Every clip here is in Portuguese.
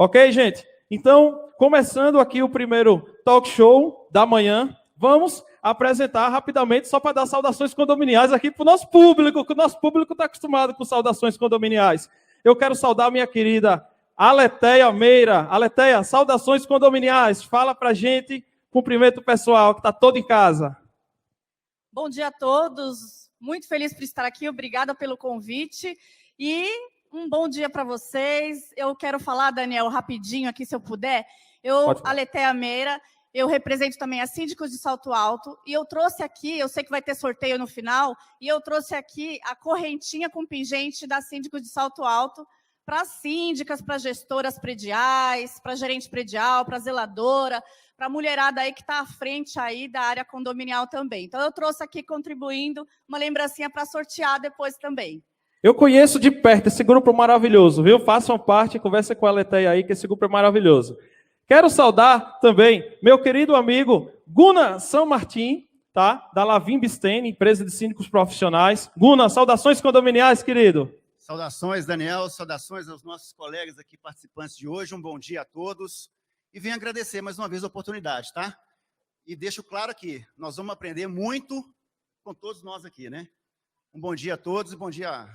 Ok, gente? Então, começando aqui o primeiro talk show da manhã, vamos apresentar rapidamente, só para dar saudações condominiais aqui para o nosso público, que o nosso público está acostumado com saudações condominiais. Eu quero saudar minha querida Aleteia Meira. Aleteia, saudações condominiais. Fala para a gente, cumprimento o pessoal que está todo em casa. Bom dia a todos. Muito feliz por estar aqui. Obrigada pelo convite. E um bom dia para vocês. Eu quero falar, Daniel, rapidinho aqui, se eu puder. Aleteia Meira, eu represento também a Síndicos de Salto Alto. E eu trouxe aqui, eu sei que vai ter sorteio no final, e eu trouxe aqui a correntinha com pingente da Síndicos de Salto Alto para as síndicas, para gestoras prediais, para gerente predial, para zeladora, para a mulherada aí que está à frente aí da área condominial também. Então, eu trouxe aqui contribuindo uma lembrancinha para sortear depois também. Eu conheço de perto esse grupo maravilhoso, viu? Façam parte, conversa com a Aleteia aí, que esse grupo é maravilhoso. Quero saudar também meu querido amigo Guna São Martim, tá? Da Lavim Bistene, empresa de síndicos profissionais. Guna, saudações condominiais, querido. Saudações, Daniel, saudações aos nossos colegas aqui participantes de hoje, um bom dia a todos. E venho agradecer mais uma vez a oportunidade, tá? E deixo claro aqui, nós vamos aprender muito com todos nós aqui, né? Um bom dia a todos e bom dia,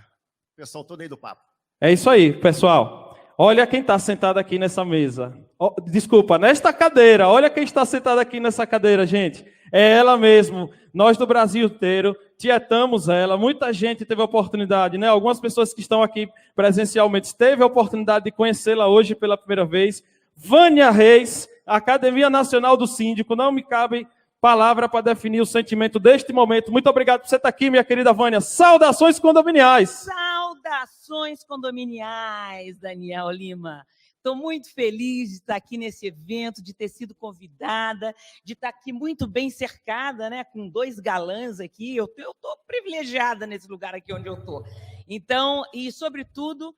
pessoal todo aí do papo. É isso aí, pessoal. Olha quem está sentado aqui nessa mesa. Oh, desculpa, nesta cadeira. Olha quem está sentado aqui nessa cadeira, gente. É ela mesmo. Nós do Brasil inteiro tietamos ela. Muita gente teve a oportunidade, né? Algumas pessoas que estão aqui presencialmente teve a oportunidade de conhecê-la hoje pela primeira vez. Vânia Reis, Academia Nacional do Síndico. Não me cabe palavra para definir o sentimento deste momento. Muito obrigado por você estar aqui, minha querida Vânia. Saudações condominiais. Saudações condominiais, Daniel Lima. Estou muito feliz de estar aqui nesse evento, de ter sido convidada, de estar aqui muito bem cercada, né, com dois galãs aqui. Eu estou privilegiada nesse lugar aqui onde eu estou. Então, e sobretudo,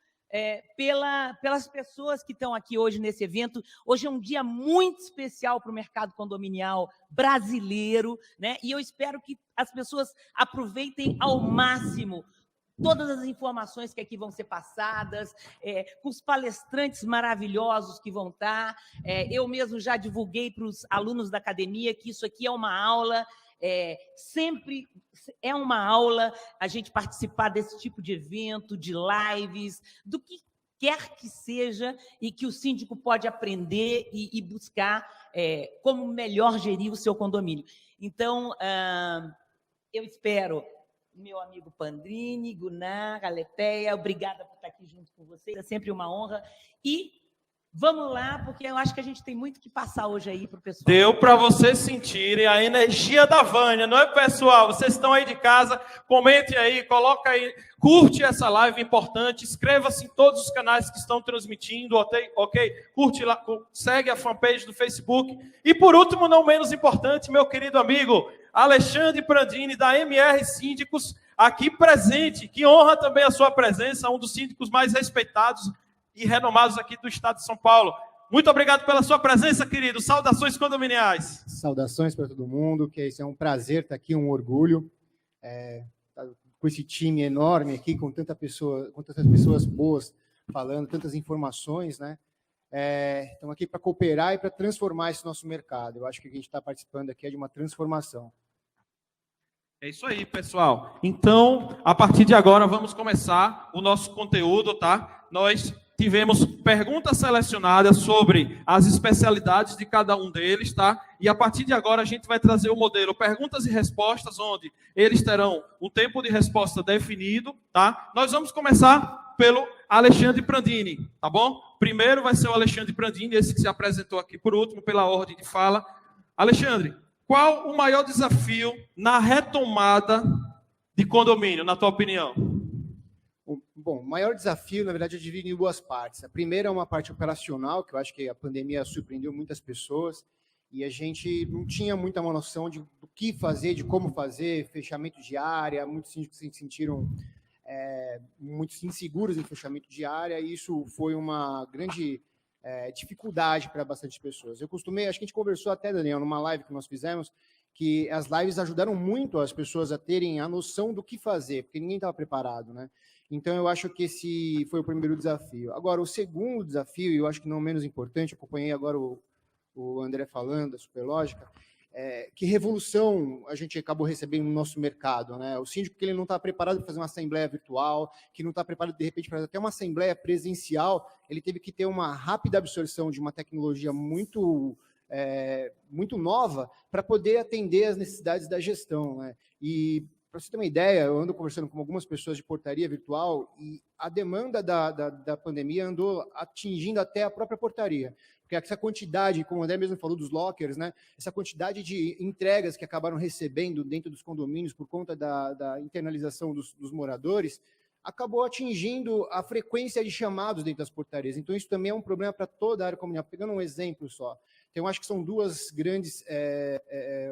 pelas pessoas que estão aqui hoje nesse evento. Hoje é um dia muito especial para o mercado condominial brasileiro, né? E eu espero que as pessoas aproveitem ao máximo todas as informações que aqui vão ser passadas, com os palestrantes maravilhosos que vão estar. Eu mesmo já divulguei para os alunos da academia que isso aqui é uma aula, sempre é uma aula a gente participar desse tipo de evento, de lives, do que quer que seja, e que o síndico pode aprender e buscar como melhor gerir o seu condomínio. Então, eu espero... meu amigo Pandrini, Gunar, Aleteia, obrigada por estar aqui junto com vocês, é sempre uma honra. E vamos lá, porque eu acho que a gente tem muito que passar hoje aí para o pessoal. Deu para vocês sentirem a energia da Vânia, não é, pessoal? Vocês estão aí de casa, comentem aí, coloca aí, curte essa live importante, inscreva-se em todos os canais que estão transmitindo, ok? Curte lá, segue a fanpage do Facebook. E por último, não menos importante, meu querido amigo Alexandre Prandini, da MR Síndicos, aqui presente. Que honra também a sua presença, um dos síndicos mais respeitados e renomados aqui do estado de São Paulo. Muito obrigado pela sua presença, querido. Saudações condominiais. Saudações para todo mundo, que é um prazer estar aqui, um orgulho. Com esse time enorme aqui, com tantas pessoas boas falando, tantas informações, né? Estamos aqui para cooperar e para transformar esse nosso mercado. Eu acho que a gente está participando aqui de uma transformação. É isso aí, pessoal. Então, a partir de agora, vamos começar o nosso conteúdo, tá? Nós tivemos perguntas selecionadas sobre as especialidades de cada um deles, tá? E a partir de agora, a gente vai trazer o modelo perguntas e respostas, onde eles terão um tempo de resposta definido, tá? Nós vamos começar pelo Alexandre Prandini, tá bom? Primeiro vai ser o Alexandre Prandini, esse que se apresentou aqui por último, pela ordem de fala. Alexandre, qual o maior desafio na retomada de condomínio, na tua opinião? Bom, o maior desafio, na verdade, é dividido em duas partes. A primeira é uma parte operacional, que eu acho que a pandemia surpreendeu muitas pessoas, e a gente não tinha muita noção do que fazer, de como fazer, fechamento de área, muitos síndicos se sentiram muito inseguros em fechamento de área, e isso foi uma grande dificuldade para bastante pessoas. Eu costumei, acho que a gente conversou até, Daniel, numa live que nós fizemos, que as lives ajudaram muito as pessoas a terem a noção do que fazer, porque ninguém estava preparado, né? Então, eu acho que esse foi o primeiro desafio. Agora, o segundo desafio, e eu acho que não menos importante, acompanhei agora o André falando da Superlógica, que revolução a gente acabou recebendo no nosso mercado, né? O síndico que ele não está preparado para fazer uma assembleia virtual, que não está preparado, de repente, para fazer até uma assembleia presencial, ele teve que ter uma rápida absorção de uma tecnologia muito nova para poder atender às necessidades da gestão, né? E, para você ter uma ideia, eu ando conversando com algumas pessoas de portaria virtual e a demanda da pandemia andou atingindo até a própria portaria. Porque essa quantidade, como o André mesmo falou dos lockers, né, essa quantidade de entregas que acabaram recebendo dentro dos condomínios por conta da internalização dos moradores, acabou atingindo a frequência de chamados dentro das portarias. Então, isso também é um problema para toda a área comunitária. Pegando um exemplo só. Então, eu acho que são duas grandes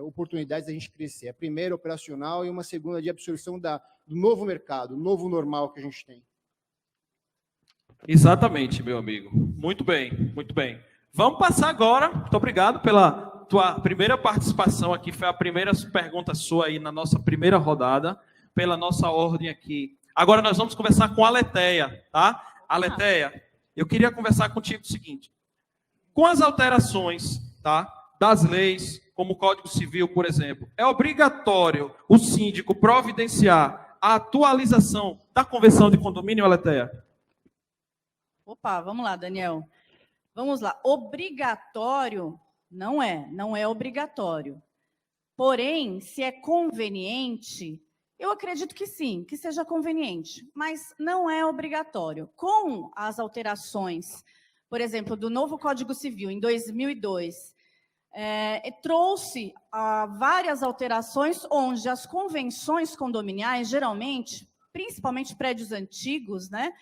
oportunidades da gente crescer. A primeira, operacional, e uma segunda, de absorção do novo mercado, novo normal que a gente tem. Exatamente, meu amigo. Muito bem, muito bem. Vamos passar agora. Muito obrigado pela tua primeira participação aqui. Foi a primeira pergunta sua aí na nossa primeira rodada, pela nossa ordem aqui. Agora nós vamos conversar com a Aletheia, tá? Aletheia, eu queria conversar contigo o seguinte. Com as alterações, tá, das leis, como o Código Civil, por exemplo, é obrigatório o síndico providenciar a atualização da convenção de condomínio, Aletheia? Opa, vamos lá, Daniel. Vamos lá. Obrigatório não é obrigatório. Porém, se é conveniente, eu acredito que sim, que seja conveniente, mas não é obrigatório. Com as alterações, por exemplo, do novo Código Civil, em 2002, trouxe várias alterações onde as convenções condominiais, geralmente, principalmente prédios antigos, né,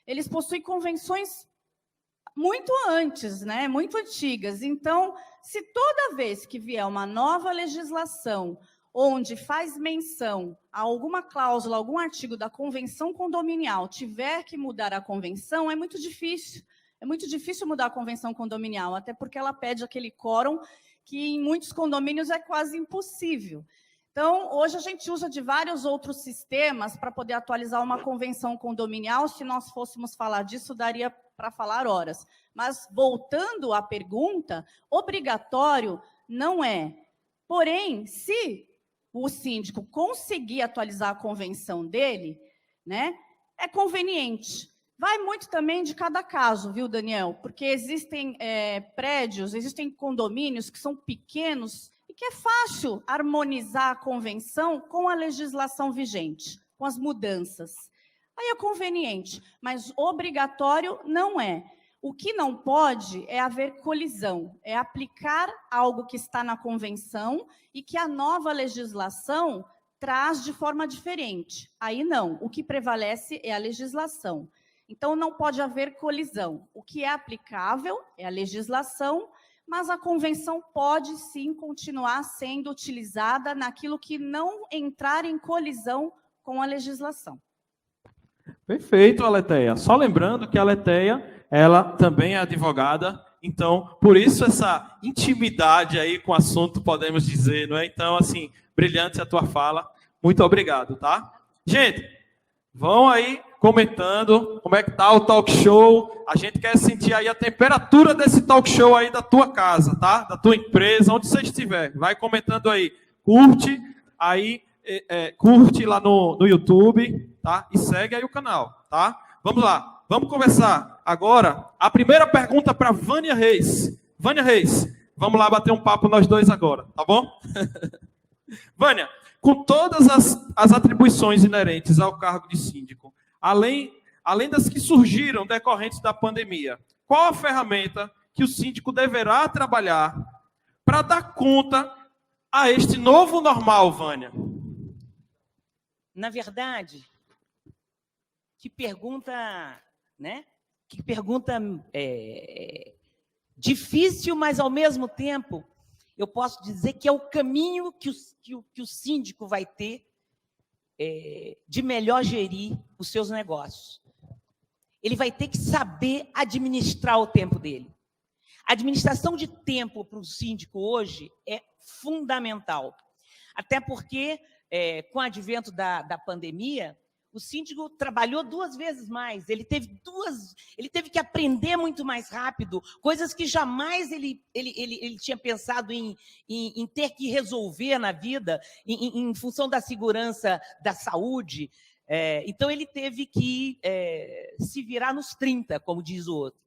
eles possuem convenções muito antes, né, muito antigas. Então, se toda vez que vier uma nova legislação onde faz menção a alguma cláusula, algum artigo da convenção condominial, tiver que mudar a convenção, é muito difícil. É muito difícil mudar a convenção condominial, até porque ela pede aquele quórum que em muitos condomínios é quase impossível. Então, hoje a gente usa de vários outros sistemas para poder atualizar uma convenção condominial. Se nós fôssemos falar disso, daria para falar horas. Mas, voltando à pergunta, obrigatório não é. Porém, se o síndico conseguir atualizar a convenção dele, né, é conveniente. Vai muito também de cada caso, viu, Daniel? Porque existem prédios, existem condomínios que são pequenos e que é fácil harmonizar a convenção com a legislação vigente, com as mudanças. Aí é conveniente, mas obrigatório não é. O que não pode é haver colisão, é aplicar algo que está na convenção e que a nova legislação traz de forma diferente. Aí não, o que prevalece é a legislação. Então, não pode haver colisão. O que é aplicável é a legislação, mas a convenção pode, sim, continuar sendo utilizada naquilo que não entrar em colisão com a legislação. Perfeito, Aletheia. Só lembrando que a Aletheia, ela também é advogada, então, por isso essa intimidade aí com o assunto, podemos dizer, não é? Então, assim, brilhante a tua fala. Muito obrigado, tá? Gente, vão aí comentando como é que tá o talk show. A gente quer sentir aí a temperatura desse talk show aí da tua casa, tá? Da tua empresa, onde você estiver. Vai comentando aí. Curte aí, curte lá no YouTube, tá? E segue aí o canal, tá? Vamos lá. Vamos conversar agora. A primeira pergunta para Vânia Reis. Vânia Reis, vamos lá bater um papo nós dois agora, tá bom? Vânia, com todas as atribuições inerentes ao cargo de síndico, além das que surgiram decorrentes da pandemia, qual a ferramenta que o síndico deverá trabalhar para dar conta a este novo normal, Vânia? Na verdade, que pergunta, né? Que pergunta difícil, mas ao mesmo tempo eu posso dizer que é o caminho que o síndico vai ter de melhor gerir os seus negócios. Ele vai ter que saber administrar o tempo dele. A administração de tempo para o síndico hoje é fundamental. Até porque, com o advento da pandemia, o síndico trabalhou 2 vezes mais, ele teve que aprender muito mais rápido, coisas que jamais ele tinha pensado em ter que resolver na vida, em função da segurança da saúde. Então, ele teve que se virar nos 30, como diz o outro.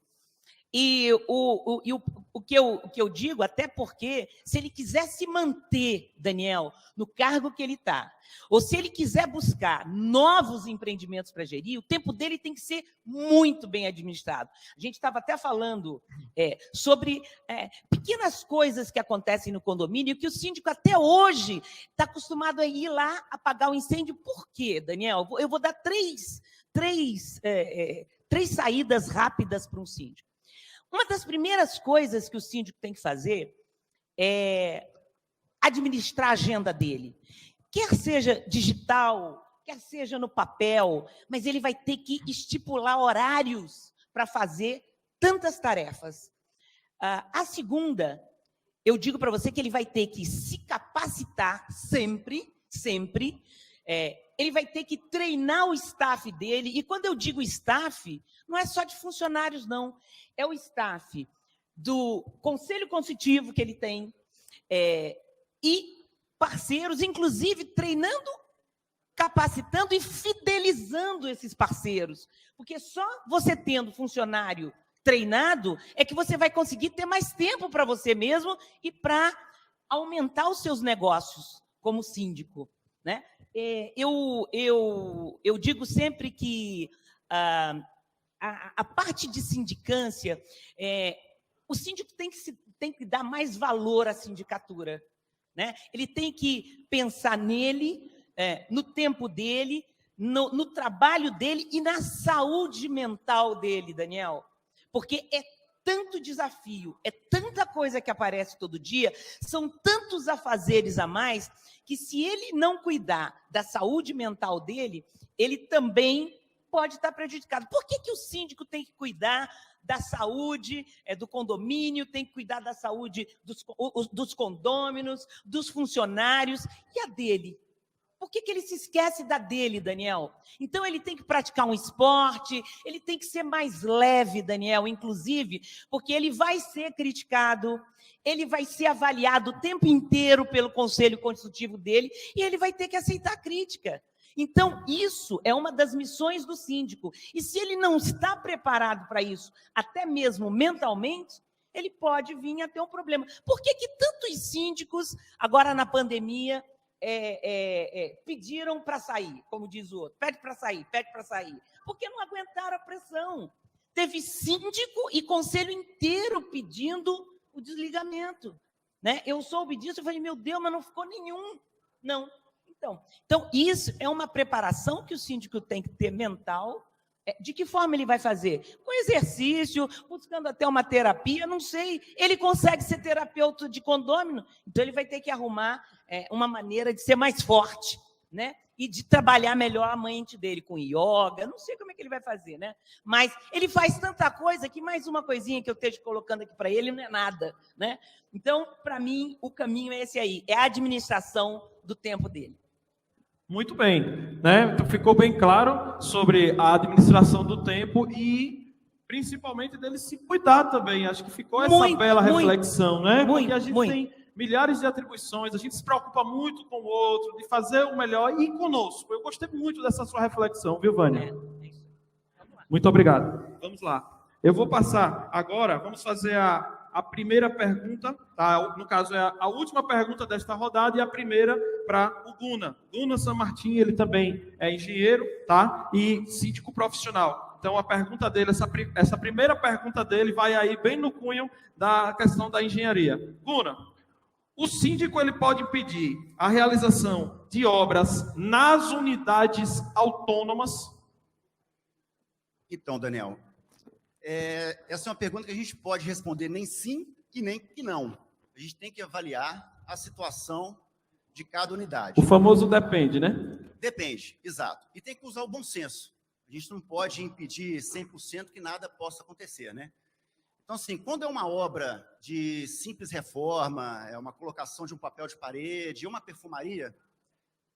E o que eu digo, até porque, se ele quiser se manter, Daniel, no cargo que ele está, ou se ele quiser buscar novos empreendimentos para gerir, o tempo dele tem que ser muito bem administrado. A gente estava até falando sobre pequenas coisas que acontecem no condomínio, que o síndico até hoje está acostumado a ir lá apagar o incêndio. Por quê, Daniel? Eu vou dar três saídas rápidas para um síndico. Uma das primeiras coisas que o síndico tem que fazer é administrar a agenda dele. Quer seja digital, quer seja no papel, mas ele vai ter que estipular horários para fazer tantas tarefas. A segunda, eu digo para você que ele vai ter que se capacitar sempre, ele vai ter que treinar o staff dele, e quando eu digo staff, não é só de funcionários, não. É o staff do conselho consultivo que ele tem, e parceiros, inclusive treinando, capacitando e fidelizando esses parceiros. Porque só você tendo funcionário treinado é que você vai conseguir ter mais tempo para você mesmo e para aumentar os seus negócios como síndico, né? Eu digo sempre que a parte de sindicância, o síndico tem que dar mais valor à sindicatura, né? Ele tem que pensar nele, no tempo dele, no trabalho dele e na saúde mental dele, Daniel. Porque é tanto desafio, é tanta coisa que aparece todo dia, são tantos afazeres a mais, que se ele não cuidar da saúde mental dele, ele também pode estar prejudicado. Por que o síndico tem que cuidar da saúde do condomínio, tem que cuidar da saúde dos condôminos, dos funcionários e a dele? Por que ele se esquece da dele, Daniel? Então, ele tem que praticar um esporte, ele tem que ser mais leve, Daniel, inclusive, porque ele vai ser criticado, ele vai ser avaliado o tempo inteiro pelo conselho consultivo dele e ele vai ter que aceitar a crítica. Então, isso é uma das missões do síndico. E se ele não está preparado para isso, até mesmo mentalmente, ele pode vir a ter um problema. Por que tantos síndicos, agora na pandemia, pediram para sair, como diz o outro, pede para sair, porque não aguentaram a pressão. Teve síndico e conselho inteiro pedindo o desligamento, né? Eu soube disso, eu falei, meu Deus, mas não ficou nenhum. Não. Então, isso é uma preparação que o síndico tem que ter mental. De que forma ele vai fazer? Com exercício, buscando até uma terapia, não sei. Ele consegue ser terapeuta de condômino, então ele vai ter que arrumar uma maneira de ser mais forte, né? E de trabalhar melhor a mente dele com yoga, não sei como é que ele vai fazer, né? Mas ele faz tanta coisa que mais uma coisinha que eu esteja colocando aqui para ele não é nada, né? Então, para mim, o caminho é esse aí, é a administração do tempo dele. Muito bem, né? Então, ficou bem claro sobre a administração do tempo e principalmente dele se cuidar também. Acho que ficou essa bela reflexão, né? Porque a gente tem milhares de atribuições, a gente se preocupa muito com o outro, de fazer o melhor e conosco. Eu gostei muito dessa sua reflexão, viu, Vânia? Muito obrigado. Vamos lá. Eu vou passar agora, vamos fazer a primeira pergunta, tá? No caso, é a última pergunta desta rodada e a primeira para o Guna. Guna San Martin, ele também é engenheiro, tá? E síndico profissional. Então, a pergunta dele, essa primeira pergunta dele vai aí bem no cunho da questão da engenharia. Guna, o síndico ele pode pedir a realização de obras nas unidades autônomas? Então, Daniel, essa é uma pergunta que a gente pode responder nem sim e nem que não. A gente tem que avaliar a situação de cada unidade. O famoso depende, né? Depende, exato. E tem que usar o bom senso. A gente não pode impedir 100% que nada possa acontecer, né? Então, assim, quando é uma obra de simples reforma, é uma colocação de um papel de parede, uma perfumaria,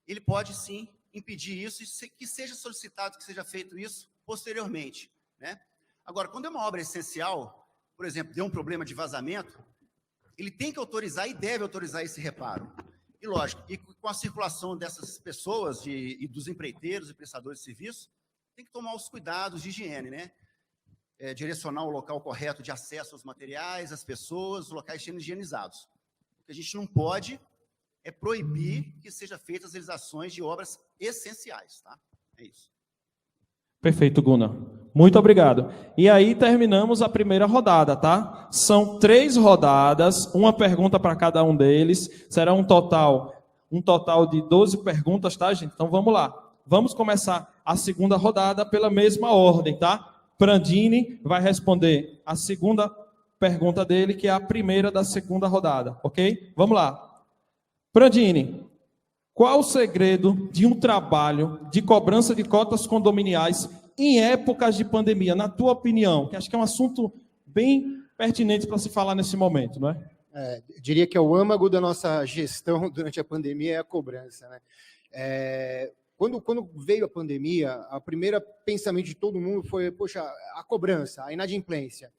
ele pode, sim, impedir isso e que seja solicitado que seja feito isso posteriormente, né? Agora, quando é uma obra essencial, por exemplo, deu um problema de vazamento, ele tem que autorizar e deve autorizar esse reparo. E, lógico, e com a circulação dessas pessoas e dos empreiteiros e prestadores de serviço, tem que tomar os cuidados de higiene, né? Direcionar o local correto de acesso aos materiais, às pessoas, os locais sendo higienizados. O que a gente não pode é proibir que sejam feitas as realizações de obras essenciais, tá? É isso. Perfeito, Guna. Muito obrigado. E aí terminamos a primeira rodada, tá? São 3 rodadas, uma pergunta para cada um deles. Será um total de 12 perguntas, tá, gente? Então vamos lá. Vamos começar a segunda rodada pela mesma ordem, tá? Prandini vai responder a segunda pergunta dele, que é a primeira da segunda rodada, ok? Vamos lá. Prandini, qual o segredo de um trabalho de cobrança de cotas condominiais em épocas de pandemia, na tua opinião? Que acho que é um assunto bem pertinente para se falar nesse momento, não é? Eu diria que é o âmago da nossa gestão durante a pandemia é a cobrança, né? Quando veio a pandemia, o primeiro pensamento de todo mundo foi, poxa, a cobrança, a inadimplência.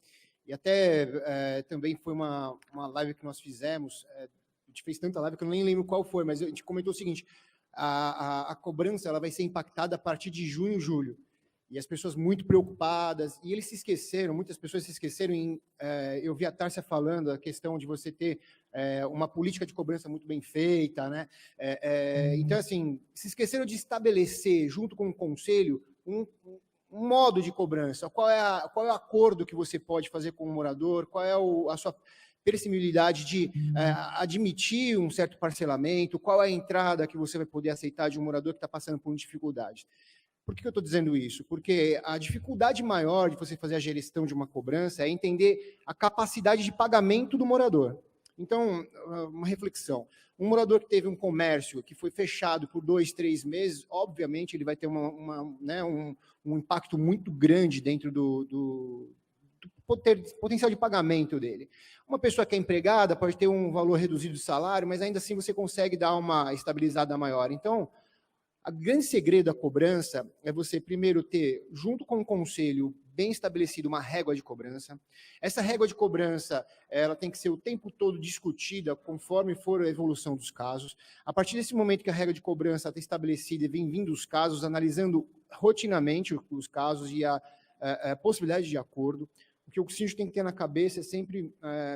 E até também foi uma live que nós fizemos, a gente fez tanta live que eu nem lembro qual foi, mas a gente comentou o seguinte, a cobrança ela vai ser impactada a partir de junho, julho. E as pessoas muito preocupadas, e eles se esqueceram, muitas pessoas se esqueceram eu vi a Tárcia falando a questão de você ter uma política de cobrança muito bem feita, né? Então, assim, se esqueceram de estabelecer, junto com o conselho, um modo de cobrança. Qual é o acordo que você pode fazer com o morador, qual é a sua permissibilidade de admitir um certo parcelamento, qual é a entrada que você vai poder aceitar de um morador que está passando por dificuldade. Por que eu estou dizendo isso? Porque a dificuldade maior de você fazer a gestão de uma cobrança é entender a capacidade de pagamento do morador. Então, uma reflexão. Um morador que teve um comércio que foi fechado por 2, 3 meses, obviamente ele vai ter um impacto muito grande dentro do potencial de pagamento dele. Uma pessoa que é empregada pode ter um valor reduzido de salário, mas ainda assim você consegue dar uma estabilizada maior. Então, o grande segredo da cobrança é você primeiro ter, junto com o conselho, bem estabelecido uma régua de cobrança. Essa régua de cobrança, ela tem que ser o tempo todo discutida conforme for a evolução dos casos. A partir desse momento que a régua de cobrança está estabelecida e vem vindo os casos, analisando rotineiramente os casos e a possibilidade de acordo. O que o síndico tem que ter na cabeça é sempre,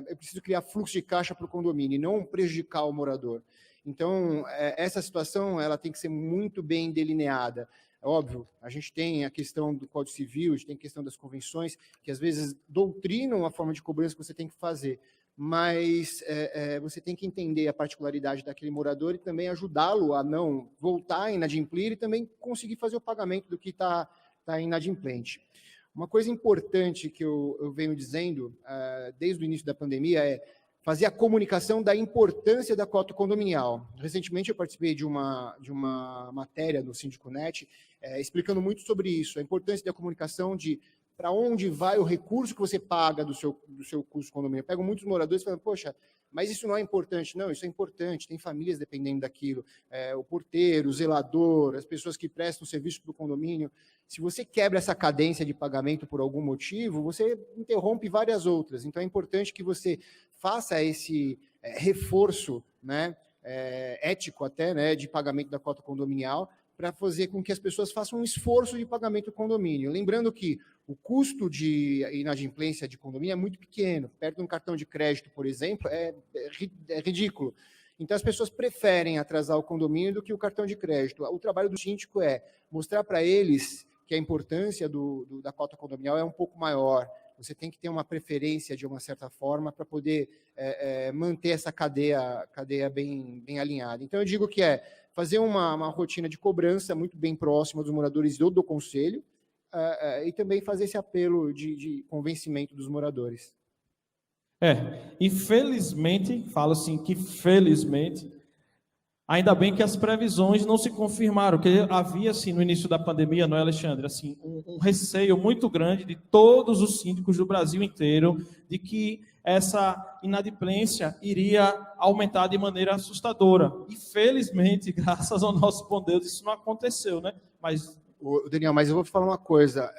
eu preciso criar fluxo de caixa para o condomínio e não prejudicar o morador. Então, essa situação ela tem que ser muito bem delineada. Óbvio, a gente tem a questão do Código Civil, a gente tem a questão das convenções, que às vezes doutrinam a forma de cobrança que você tem que fazer, mas você tem que entender a particularidade daquele morador e também ajudá-lo a não voltar a inadimplir e também conseguir fazer o pagamento do que está inadimplente. Uma coisa importante que eu venho dizendo desde o início da pandemia é fazer a comunicação da importância da cota condominial. Recentemente eu participei de uma matéria no Síndico.net explicando muito sobre isso, a importância da comunicação de para onde vai o recurso que você paga do seu custo condomínio. Eu pego muitos moradores falando, poxa, mas isso não é importante. Não, isso é importante, tem famílias dependendo daquilo, o porteiro, o zelador, as pessoas que prestam serviço para o condomínio. Se você quebra essa cadência de pagamento por algum motivo, você interrompe várias outras. Então, é importante que você faça esse reforço, né, ético até, né, de pagamento da cota condominial, para fazer com que as pessoas façam um esforço de pagamento do condomínio. Lembrando que o custo de inadimplência de condomínio é muito pequeno. Perto de um cartão de crédito, por exemplo, é ridículo. Então, as pessoas preferem atrasar o condomínio do que o cartão de crédito. O trabalho do síndico é mostrar para eles que a importância da cota condominial é um pouco maior. Você tem que ter uma preferência, de uma certa forma, para poder manter essa cadeia bem alinhada. Então, eu digo que fazer uma rotina de cobrança muito bem próxima dos moradores do conselho e também fazer esse apelo de convencimento dos moradores. E felizmente, falo assim que felizmente, Ainda bem que as previsões não se confirmaram, porque havia, assim, no início da pandemia, não é, Alexandre, assim, um receio muito grande de todos os síndicos do Brasil inteiro de que essa inadimplência iria aumentar de maneira assustadora. E, felizmente, graças ao nosso bom Deus, isso não aconteceu, né? Mas... Daniel, mas eu vou te falar uma coisa.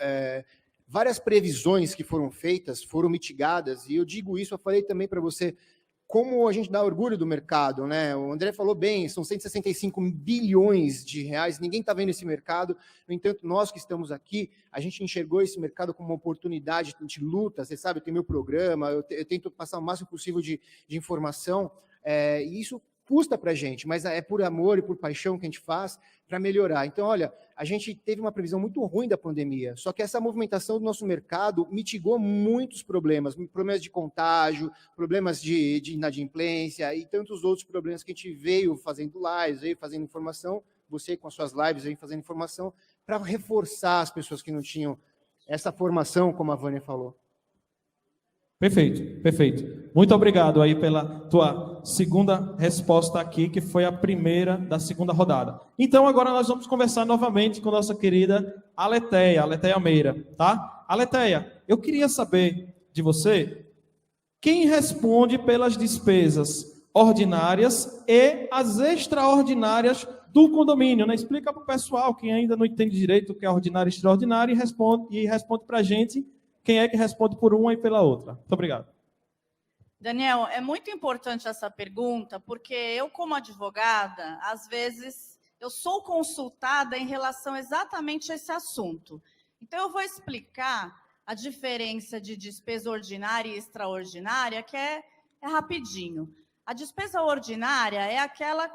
Várias previsões que foram feitas foram mitigadas, e eu digo isso, eu falei também para você, como a gente dá orgulho do mercado, né? O André falou bem, são 165 bilhões de reais, ninguém está vendo esse mercado, no entanto, nós que estamos aqui, a gente enxergou esse mercado como uma oportunidade, a gente luta, você sabe, eu tenho meu programa, eu tento passar o máximo possível de informação, e isso custa para a gente, mas é por amor e por paixão que a gente faz para melhorar. Então, olha, a gente teve uma previsão muito ruim da pandemia, só que essa movimentação do nosso mercado mitigou muitos problemas de contágio, problemas de inadimplência e tantos outros problemas que a gente veio fazendo lives, veio fazendo informação, você com as suas lives veio fazendo informação, para reforçar as pessoas que não tinham essa formação, como a Vânia falou. Perfeito, perfeito. Muito obrigado aí pela tua segunda resposta aqui, que foi a primeira da segunda rodada. Então, agora nós vamos conversar novamente com nossa querida Aletheia Meira, tá? Aletheia, eu queria saber de você, quem responde pelas despesas ordinárias e as extraordinárias do condomínio, né? Explica para o pessoal, quem ainda não entende direito o que é ordinário e extraordinário, e responde para a gente quem é que responde por uma e pela outra. Muito obrigado. Daniel, é muito importante essa pergunta, porque eu, como advogada, às vezes, eu sou consultada em relação exatamente a esse assunto. Então, eu vou explicar a diferença de despesa ordinária e extraordinária, que é rapidinho. A despesa ordinária é aquela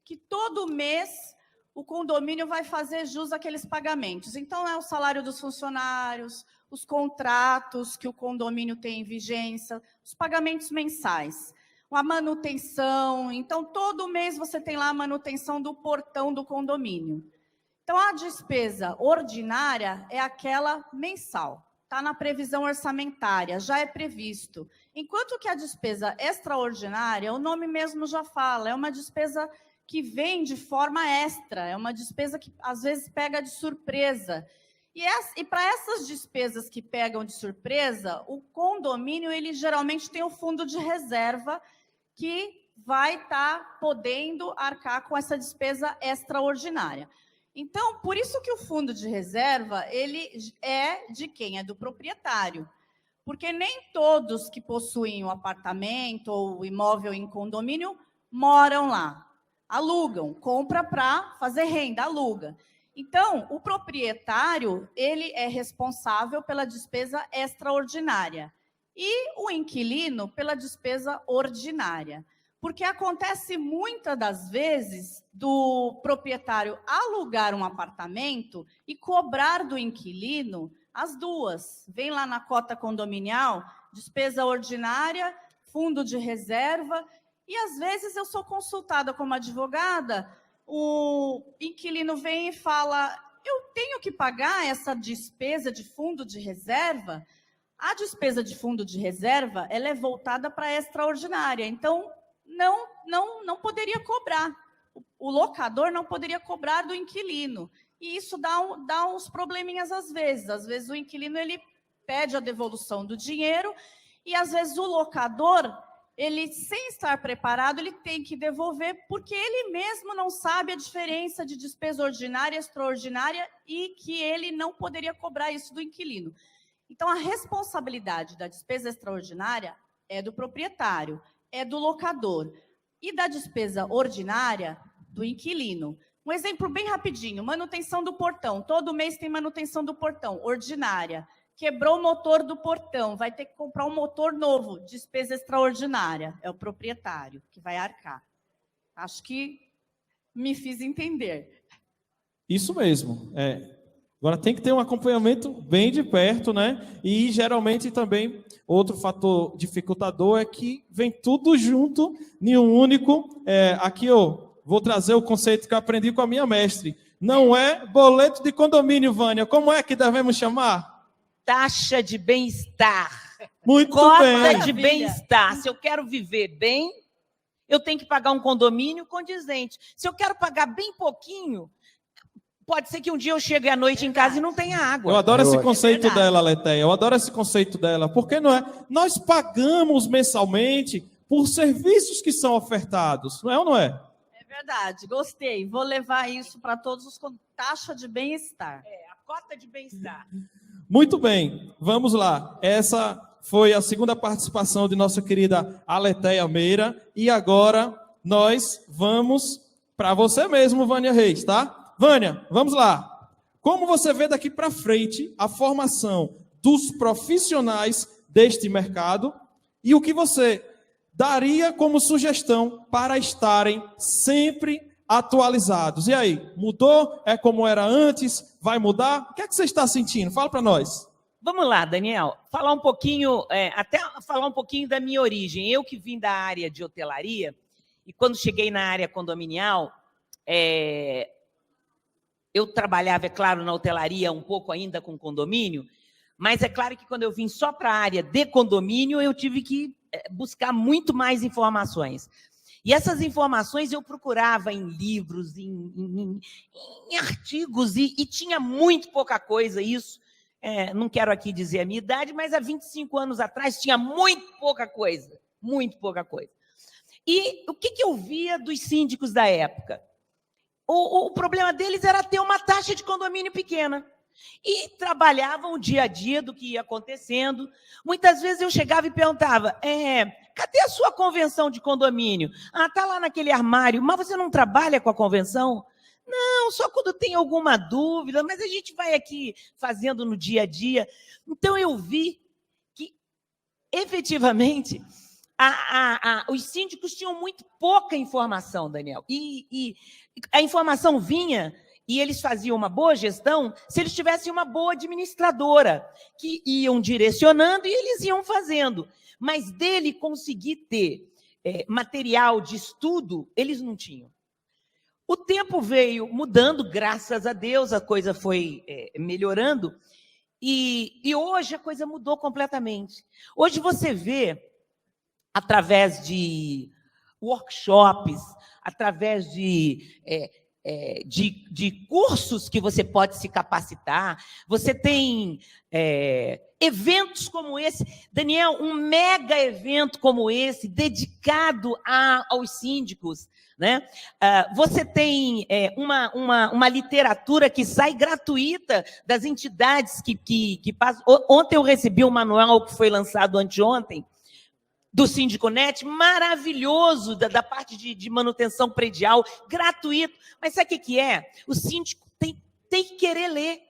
que todo mês o condomínio vai fazer jus àqueles pagamentos. Então, é o salário dos funcionários, os contratos que o condomínio tem em vigência, os pagamentos mensais, a manutenção. Então, todo mês você tem lá a manutenção do portão do condomínio. Então, a despesa ordinária é aquela mensal, está na previsão orçamentária, já é previsto. Enquanto que a despesa extraordinária, o nome mesmo já fala, é uma despesa que vem de forma extra, é uma despesa que às vezes pega de surpresa. E para essas despesas que pegam de surpresa, o condomínio ele geralmente tem um fundo de reserva que vai estar podendo arcar com essa despesa extraordinária. Então, por isso que o fundo de reserva ele é de quem? É do proprietário. Porque nem todos que possuem um apartamento ou imóvel em condomínio moram lá. Alugam, compra para fazer renda, aluga. Então, o proprietário, ele é responsável pela despesa extraordinária e o inquilino pela despesa ordinária. Porque acontece muitas das vezes do proprietário alugar um apartamento e cobrar do inquilino as duas. Vem lá na cota condominial, despesa ordinária, fundo de reserva. E, às vezes, eu sou consultada como advogada, o inquilino vem e fala, eu tenho que pagar essa despesa de fundo de reserva? A despesa de fundo de reserva, ela é voltada para a extraordinária, então, não poderia cobrar. O locador não poderia cobrar do inquilino. E isso dá uns probleminhas às vezes o inquilino ele pede a devolução do dinheiro e, às vezes, o locador... ele, sem estar preparado, ele tem que devolver, porque ele mesmo não sabe a diferença de despesa ordinária e extraordinária e que ele não poderia cobrar isso do inquilino. Então, a responsabilidade da despesa extraordinária é do proprietário, é do locador, e da despesa ordinária, do inquilino. Um exemplo bem rapidinho, manutenção do portão. Todo mês tem manutenção do portão, ordinária. Quebrou o motor do portão, vai ter que comprar um motor novo, despesa extraordinária. É o proprietário que vai arcar. Acho que me fiz entender. Isso mesmo. Agora tem que ter um acompanhamento bem de perto, né? E geralmente também outro fator dificultador é que vem tudo junto em um único. Aqui eu vou trazer o conceito que eu aprendi com a minha mestre. Não é boleto de condomínio, Vânia. Como é que devemos chamar? Taxa de bem-estar. Muito Cota bem. de bem-estar. Se eu quero viver bem, eu tenho que pagar um condomínio condizente. Se eu quero pagar bem pouquinho, pode ser que um dia eu chegue à noite em casa e não tenha água. Eu adoro esse conceito verdade. dela, Letéia. Eu adoro esse conceito dela. Porque não é? Nós pagamos mensalmente por serviços que são ofertados. Não é ou não é? É verdade, gostei. Vou levar isso para todos os com taxa de bem-estar. A cota de bem-estar. Muito bem, vamos lá. Essa foi a segunda participação de nossa querida Aletéia Meira. E agora nós vamos para você mesmo, Vânia Reis, tá? Vânia, vamos lá. Como você vê daqui para frente a formação dos profissionais deste mercado e o que você daria como sugestão para estarem sempre atualizados? E aí, mudou? É como era antes? Vai mudar? O que é que você está sentindo? Fala para nós. Vamos lá, Daniel, falar um pouquinho, até falar um pouquinho da minha origem. Eu que vim da área de hotelaria, e quando cheguei na área condominial, eu trabalhava, é claro, na hotelaria, um pouco ainda com condomínio, mas é claro que quando eu vim só para a área de condomínio, eu tive que buscar muito mais informações. E essas informações eu procurava em livros, em artigos, e tinha muito pouca coisa isso. Não quero aqui dizer a minha idade, mas há 25 anos atrás tinha muito pouca coisa. Muito pouca coisa. E o que eu via dos síndicos da época? O problema deles era ter uma taxa de condomínio pequena. E trabalhavam o dia a dia do que ia acontecendo. Muitas vezes eu chegava e perguntava, cadê a sua convenção de condomínio? Está lá naquele armário, mas você não trabalha com a convenção? Não, só quando tem alguma dúvida, mas a gente vai aqui fazendo no dia a dia. Então eu vi que, efetivamente, os síndicos tinham muito pouca informação, Daniel. E a informação vinha... E eles faziam uma boa gestão se eles tivessem uma boa administradora, que iam direcionando e eles iam fazendo. Mas dele conseguir ter material de estudo, eles não tinham. O tempo veio mudando, graças a Deus, a coisa foi melhorando, e hoje a coisa mudou completamente. Hoje você vê, através de workshops, através de cursos que você pode se capacitar, você tem eventos como esse, Daniel, um mega evento como esse, dedicado aos síndicos, né? Você tem uma literatura que sai gratuita das entidades que passam. Ontem eu recebi um manual que foi lançado anteontem, do Síndico.net, maravilhoso, da parte de manutenção predial, gratuito. Mas sabe o que é? O síndico tem que querer ler.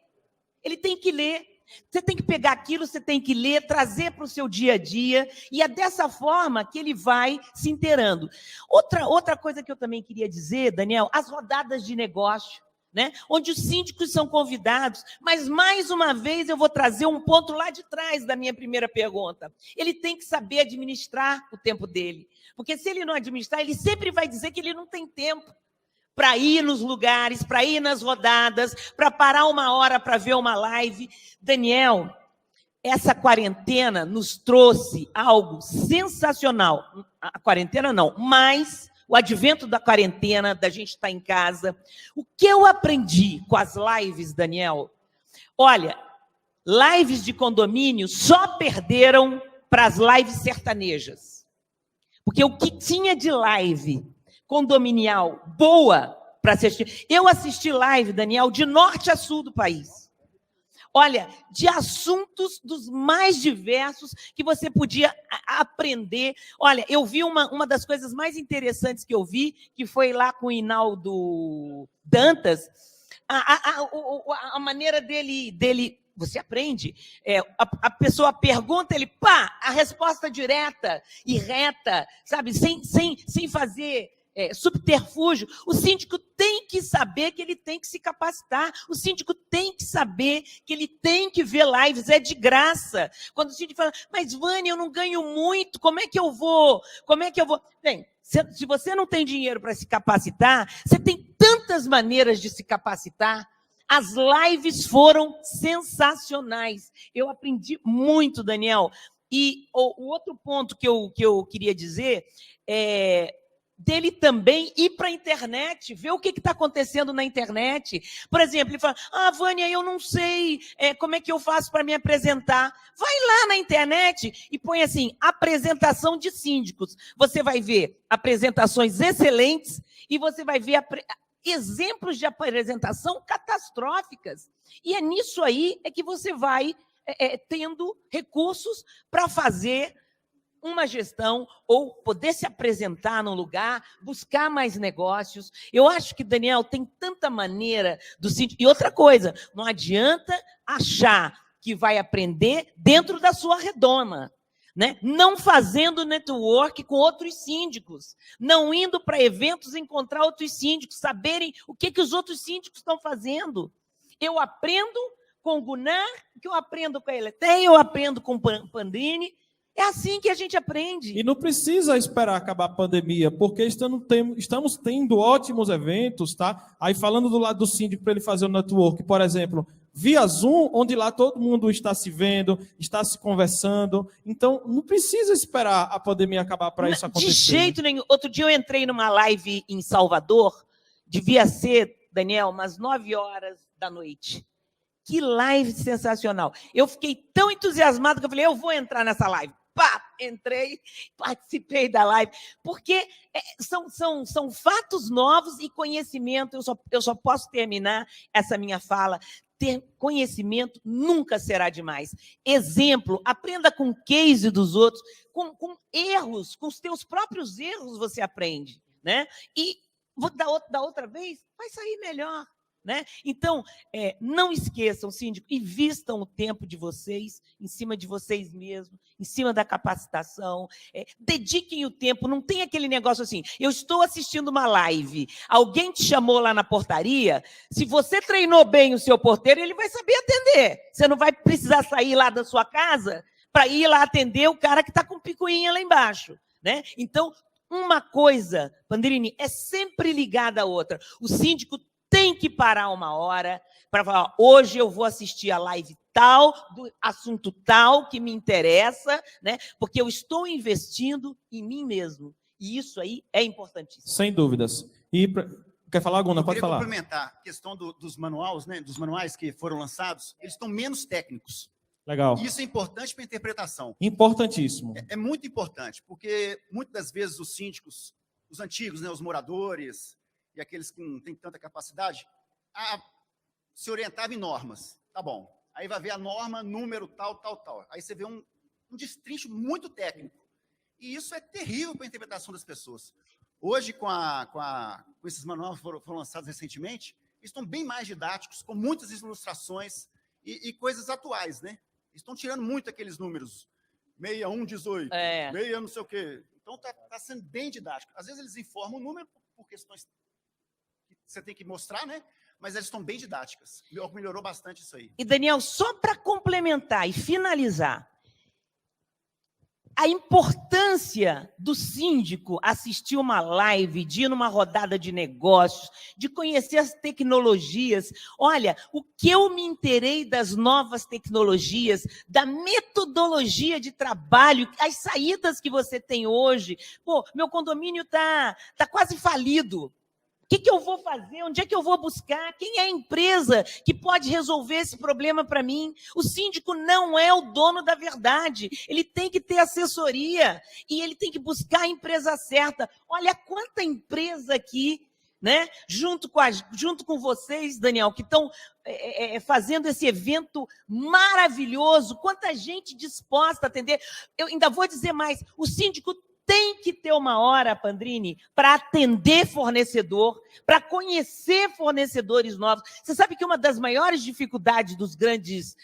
Ele tem que ler. Você tem que pegar aquilo, você tem que ler, trazer para o seu dia a dia, e é dessa forma que ele vai se inteirando. Outra coisa que eu também queria dizer, Daniel, as rodadas de negócio, né? Onde os síndicos são convidados, mas, mais uma vez, eu vou trazer um ponto lá de trás da minha primeira pergunta. Ele tem que saber administrar o tempo dele, porque se ele não administrar, ele sempre vai dizer que ele não tem tempo para ir nos lugares, para ir nas rodadas, para parar uma hora para ver uma live. Daniel, essa quarentena nos trouxe algo sensacional. A quarentena não, mas... o advento da quarentena, da gente estar em casa. O que eu aprendi com as lives, Daniel? Olha, lives de condomínio só perderam para as lives sertanejas. Porque o que tinha de live condominial boa para assistir... Eu assisti live, Daniel, de norte a sul do país. Olha, de assuntos dos mais diversos que você podia aprender. Olha, eu vi uma das coisas mais interessantes que eu vi, que foi lá com o Hinaldo Dantas, a maneira dele você aprende. A pessoa pergunta, ele, a resposta direta e reta, sabe, sem fazer... subterfúgio. O síndico tem que saber que ele tem que se capacitar. O síndico tem que saber que ele tem que ver lives, é de graça. Quando o síndico fala, mas Vânia, eu não ganho muito, como é que eu vou? Bem, se você não tem dinheiro para se capacitar, você tem tantas maneiras de se capacitar. As lives foram sensacionais. Eu aprendi muito, Daniel. E o outro ponto que eu queria dizer é... dele também ir para a internet, ver o que está acontecendo na internet. Por exemplo, ele fala, Vânia, eu não sei como é que eu faço para me apresentar. Vai lá na internet e põe assim, apresentação de síndicos. Você vai ver apresentações excelentes e você vai ver exemplos de apresentação catastróficas. E é nisso aí que você vai tendo recursos para fazer uma gestão ou poder se apresentar num lugar, buscar mais negócios. Eu acho que, Daniel, tem tanta maneira do síndico. E outra coisa, não adianta achar que vai aprender dentro da sua redoma, né? Não fazendo network com outros síndicos, não indo para eventos encontrar outros síndicos, saberem o que os outros síndicos estão fazendo. Eu aprendo com o Gunnar, que eu aprendo com a Eleteia, eu aprendo com o Pandrini. É assim que a gente aprende. E não precisa esperar acabar a pandemia, porque estamos tendo ótimos eventos, tá? Aí falando do lado do síndico para ele fazer o network, por exemplo, via Zoom, onde lá todo mundo está se vendo, está se conversando. Então, não precisa esperar a pandemia acabar para isso acontecer. De jeito nenhum. Outro dia eu entrei numa live em Salvador, devia ser, Daniel, umas 9h da noite. Que live sensacional. Eu fiquei tão entusiasmado que eu falei, eu vou entrar nessa live. Pá, entrei, participei da live, porque são fatos novos e conhecimento. Eu só posso terminar essa minha fala. Ter conhecimento nunca será demais. Exemplo, aprenda com o case dos outros, com erros, com os teus próprios erros você aprende, né? E da outra vez vai sair melhor. Né? Então, não esqueçam, síndico, invistam o tempo de vocês, em cima de vocês mesmos, em cima da capacitação, dediquem o tempo, não tem aquele negócio assim, eu estou assistindo uma live, alguém te chamou lá na portaria, se você treinou bem o seu porteiro, ele vai saber atender, você não vai precisar sair lá da sua casa para ir lá atender o cara que está com picuinha lá embaixo. Né? Então, uma coisa, Pandrini, é sempre ligada à outra. O síndico tem que parar uma hora para falar, hoje eu vou assistir a live tal, do assunto tal que me interessa, né? Porque eu estou investindo em mim mesmo. E isso aí é importantíssimo. Sem dúvidas. E quer falar, Guna? Pode falar. Eu queria complementar a questão dos manuais, né? Dos manuais que foram lançados, eles estão menos técnicos. Legal. Isso é importante para a interpretação. Importantíssimo. É muito importante, porque muitas das vezes os síndicos, os antigos, né? Os moradores e aqueles que não têm tanta capacidade, se orientava em normas. Tá bom. Aí vai ver a norma, número, tal. Aí você vê um destrincho muito técnico. E isso é terrível para a interpretação das pessoas. Hoje, com esses manuais que foram lançados recentemente, eles estão bem mais didáticos, com muitas ilustrações e coisas atuais, né? Estão tirando muito aqueles números, 6118, 6 não sei o quê. Então, está sendo bem didático. Às vezes, eles informam o número por questões você tem que mostrar, né? Mas elas estão bem didáticas. Melhorou bastante isso aí. E, Daniel, só para complementar e finalizar, a importância do síndico assistir uma live, de ir numa rodada de negócios, de conhecer as tecnologias. Olha, o que eu me inteirei das novas tecnologias, da metodologia de trabalho, as saídas que você tem hoje. Pô, meu condomínio tá quase falido. O que eu vou fazer? Onde é que eu vou buscar? Quem é a empresa que pode resolver esse problema para mim? O síndico não é o dono da verdade. Ele tem que ter assessoria e ele tem que buscar a empresa certa. Olha quanta empresa aqui, né? Junto com vocês, Daniel, que estão fazendo esse evento maravilhoso. Quanta gente disposta a atender. Eu ainda vou dizer mais. O síndico tem que ter uma hora, Pandrini, para atender fornecedor, para conhecer fornecedores novos. Você sabe que uma das maiores dificuldades dos grandes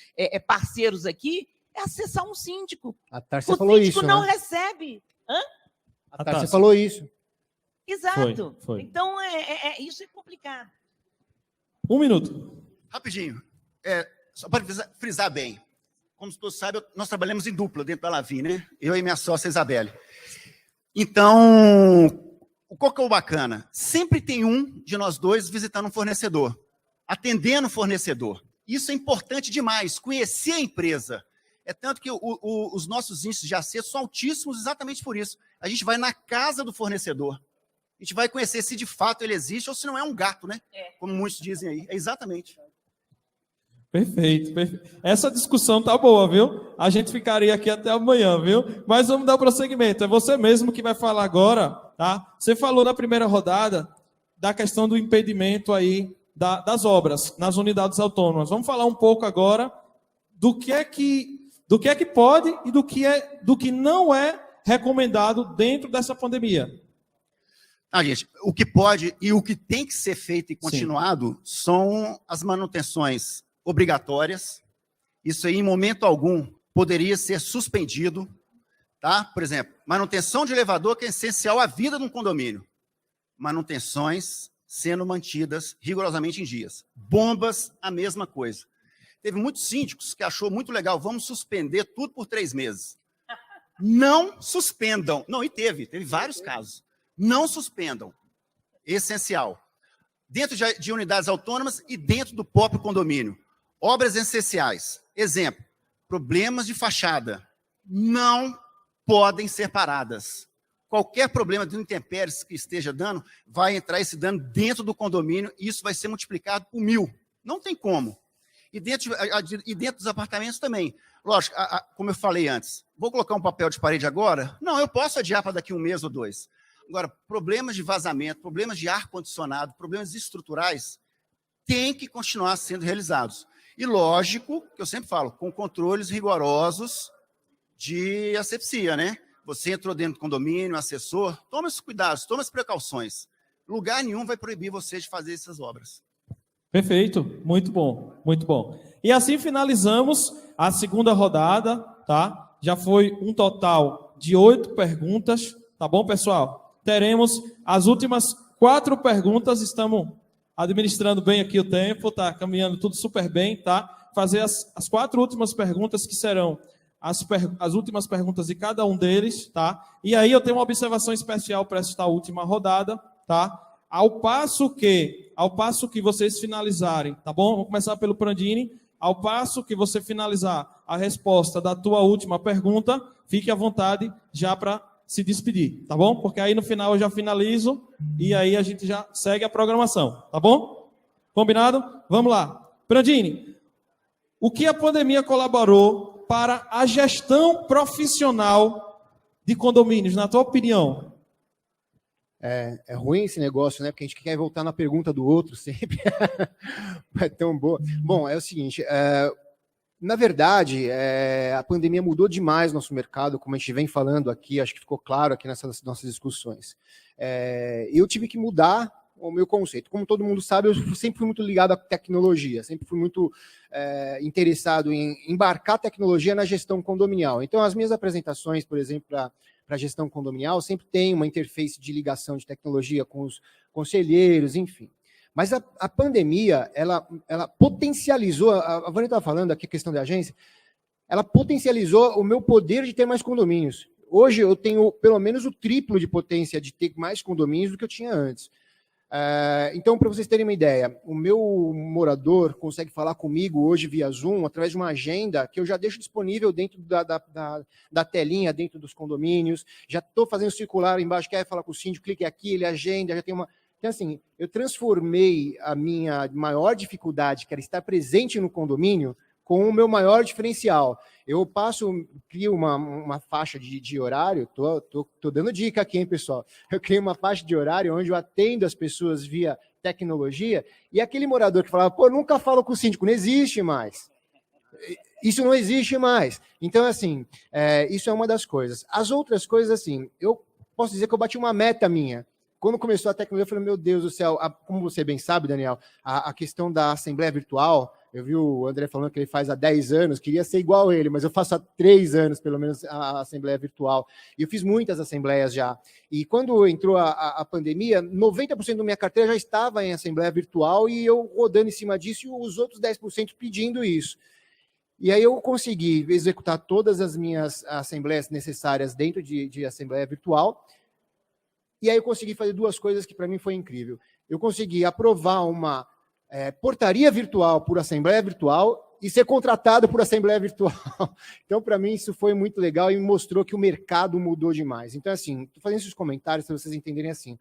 parceiros aqui é acessar um síndico. A Tárcia falou isso. O síndico não recebe. Hã? A Tárcia falou isso. Exato. Foi. Então, isso é complicado. 1 minuto. Rapidinho. Só para frisar bem. Como todos sabem, nós trabalhamos em dupla dentro da Lavi, né? Eu e minha sócia Isabelle. Então, qual que é o bacana? Sempre tem um de nós dois visitando um fornecedor, atendendo o fornecedor. Isso é importante demais, conhecer a empresa. É tanto que os nossos índices de acesso são altíssimos exatamente por isso. A gente vai na casa do fornecedor. A gente vai conhecer se de fato ele existe ou se não é um gato, né? Como muitos dizem aí. É exatamente. Perfeito, perfeito. Essa discussão tá boa, viu? A gente ficaria aqui até amanhã, viu? Mas vamos dar prosseguimento. É você mesmo que vai falar agora, tá? Você falou na primeira rodada da questão do impedimento aí das obras nas unidades autônomas. Vamos falar um pouco agora do que é que pode e do que não é recomendado dentro dessa pandemia. Gente, o que pode e o que tem que ser feito e continuado são as manutenções obrigatórias. Isso aí, em momento algum, poderia ser suspendido, tá? Por exemplo, manutenção de elevador, que é essencial à vida de um condomínio. Manutenções sendo mantidas rigorosamente em dias. Bombas, a mesma coisa. Teve muitos síndicos que achou muito legal, vamos suspender tudo por 3 meses. Não suspendam. Não, e teve vários casos. Não suspendam. Essencial. Dentro de unidades autônomas e dentro do próprio condomínio. Obras essenciais. Exemplo, problemas de fachada. Não podem ser paradas. Qualquer problema de intempéries que esteja dando, vai entrar esse dano dentro do condomínio e isso vai ser multiplicado por 1000. Não tem como. E dentro dos apartamentos também. Lógico, como eu falei antes, vou colocar um papel de parede agora? Não, eu posso adiar para daqui 1 mês ou 2. Agora, problemas de vazamento, problemas de ar-condicionado, problemas estruturais, têm que continuar sendo realizados. E lógico, que eu sempre falo, com controles rigorosos de asepsia, né? Você entrou dentro do condomínio, assessor, toma esses cuidados, toma as precauções. Lugar nenhum vai proibir você de fazer essas obras. Perfeito, muito bom, muito bom. E assim finalizamos a segunda rodada, tá? Já foi um total de 8 perguntas, tá bom, pessoal? Teremos as últimas 4 perguntas, estamos administrando bem aqui o tempo, tá caminhando tudo super bem, tá? Fazer as 4 últimas perguntas, que serão as últimas perguntas de cada um deles, tá? E aí eu tenho uma observação especial para esta última rodada, tá? Ao passo que vocês finalizarem, tá bom? Vou começar pelo Prandini. Ao passo que você finalizar a resposta da tua última pergunta, fique à vontade já para se despedir, tá bom? Porque aí no final eu já finalizo e aí a gente já segue a programação, tá bom? Combinado? Vamos lá. Prandini, o que a pandemia colaborou para a gestão profissional de condomínios, na tua opinião? É ruim esse negócio, né? Porque a gente quer voltar na pergunta do outro sempre. É tão boa. Bom, é o seguinte, na verdade, a pandemia mudou demais nosso mercado, como a gente vem falando aqui, acho que ficou claro aqui nessas nossas discussões. Eu tive que mudar o meu conceito. Como todo mundo sabe, eu sempre fui muito ligado à tecnologia, sempre fui muito interessado em embarcar tecnologia na gestão condominial. Então, as minhas apresentações, por exemplo, para a gestão condominial, sempre tem uma interface de ligação de tecnologia com os conselheiros, enfim. Mas a pandemia, ela potencializou, a Vânia estava falando aqui, a questão da agência, ela potencializou o meu poder de ter mais condomínios. Hoje eu tenho pelo menos o triplo de potência de ter mais condomínios do que eu tinha antes. Então, para vocês terem uma ideia, o meu morador consegue falar comigo hoje via Zoom, através de uma agenda que eu já deixo disponível dentro da telinha, dentro dos condomínios, já estou fazendo circular embaixo, quer falar com o síndico, clique aqui, ele agenda, já tem uma... Então, assim, eu transformei a minha maior dificuldade, que era estar presente no condomínio, com o meu maior diferencial. Eu crio uma faixa de horário, tô dando dica aqui, hein, pessoal? Eu crio uma faixa de horário onde eu atendo as pessoas via tecnologia, e aquele morador que falava, pô, nunca falo com o síndico, não existe mais. Isso não existe mais. Então, assim, isso é uma das coisas. As outras coisas, assim, eu posso dizer que eu bati uma meta minha. Quando começou a tecnologia, eu falei, meu Deus do céu, como você bem sabe, Daniel, a questão da Assembleia Virtual, eu vi o André falando que ele faz há 10 anos, queria ser igual a ele, mas eu faço há 3 anos, pelo menos, a Assembleia Virtual. E eu fiz muitas assembleias já. E quando entrou a pandemia, 90% da minha carteira já estava em Assembleia Virtual e eu rodando em cima disso e os outros 10% pedindo isso. E aí eu consegui executar todas as minhas assembleias necessárias dentro de Assembleia Virtual. E aí eu consegui fazer 2 coisas que para mim foi incrível. Eu consegui aprovar uma portaria virtual por Assembleia Virtual e ser contratado por Assembleia Virtual. Então, para mim, isso foi muito legal e me mostrou que o mercado mudou demais. Então, assim, estou fazendo esses comentários para vocês entenderem assim.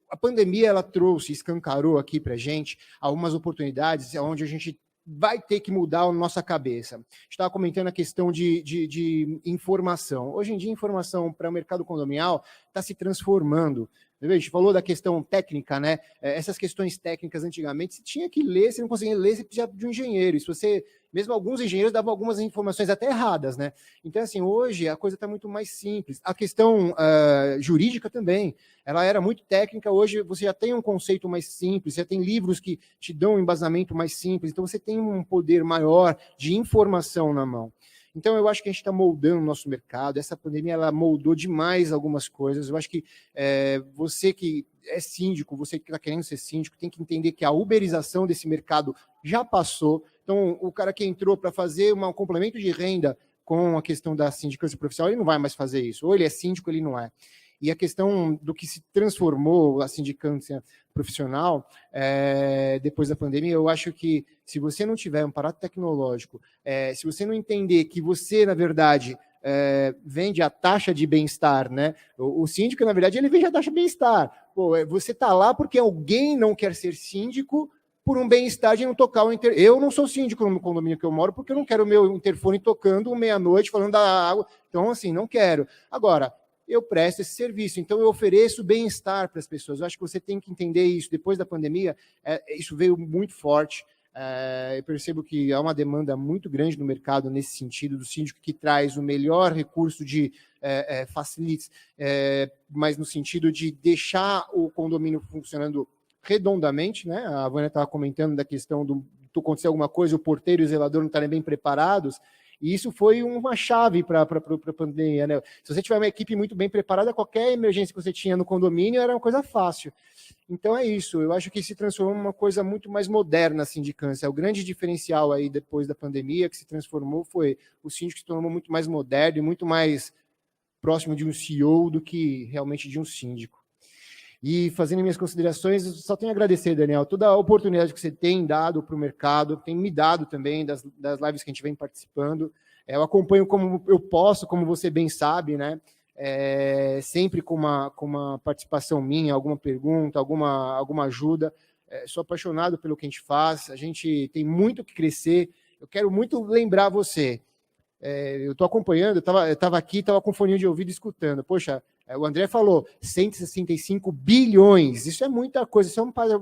A pandemia ela trouxe, escancarou aqui para a gente algumas oportunidades onde a gente vai ter que mudar a nossa cabeça. A gente estava comentando a questão de informação. Hoje em dia, a informação para o mercado condominial está se transformando. A gente falou da questão técnica, né? Essas questões técnicas, antigamente, você tinha que ler, você não conseguia ler, você precisava de um engenheiro. E se você, mesmo alguns engenheiros davam algumas informações até erradas, né? Então, assim, hoje a coisa está muito mais simples. A questão jurídica também, ela era muito técnica, hoje você já tem um conceito mais simples, você tem livros que te dão um embasamento mais simples, então você tem um poder maior de informação na mão. Então, eu acho que a gente está moldando o nosso mercado. Essa pandemia ela moldou demais algumas coisas. Eu acho que você que é síndico, você que está querendo ser síndico, tem que entender que a uberização desse mercado já passou. Então, o cara que entrou para fazer um complemento de renda com a questão da sindicância profissional, ele não vai mais fazer isso. Ou ele é síndico, ou ele não é. E a questão do que se transformou a sindicância profissional depois da pandemia, eu acho que se você não tiver um aparato tecnológico, se você não entender que você, na verdade, vende a taxa de bem-estar, né? O síndico, na verdade, ele vende a taxa de bem-estar. Você está lá porque alguém não quer ser síndico por um bem-estar de não tocar o interfone. Eu não sou síndico no condomínio que eu moro porque eu não quero o meu interfone tocando meia-noite falando da água. Então, assim, não quero. Agora, eu presto esse serviço, então eu ofereço bem-estar para as pessoas. Eu acho que você tem que entender isso. Depois da pandemia, isso veio muito forte. Eu percebo que há uma demanda muito grande no mercado nesse sentido, do síndico que traz o melhor recurso de facilities, mas no sentido de deixar o condomínio funcionando redondamente, né? A Vânia estava comentando da questão do acontecer alguma coisa, o porteiro e o zelador não estarem bem preparados. E isso foi uma chave para a pandemia, né? Se você tiver uma equipe muito bem preparada, qualquer emergência que você tinha no condomínio era uma coisa fácil. Então é isso, eu acho que se transformou em uma coisa muito mais moderna a sindicância. O grande diferencial aí depois da pandemia que se transformou foi o síndico se tornou muito mais moderno e muito mais próximo de um CEO do que realmente de um síndico. E fazendo minhas considerações, eu só tenho a agradecer, Daniel, toda a oportunidade que você tem dado para o mercado, tem me dado também das lives que a gente vem participando. Eu acompanho como eu posso, como você bem sabe, né? Sempre com uma participação minha, alguma pergunta, alguma ajuda. Sou apaixonado pelo que a gente faz, a gente tem muito que crescer. Eu quero muito lembrar você. Eu estou acompanhando, eu estava aqui, estava com foninho de ouvido escutando. Poxa, o André falou 165 bilhões, isso é muita coisa,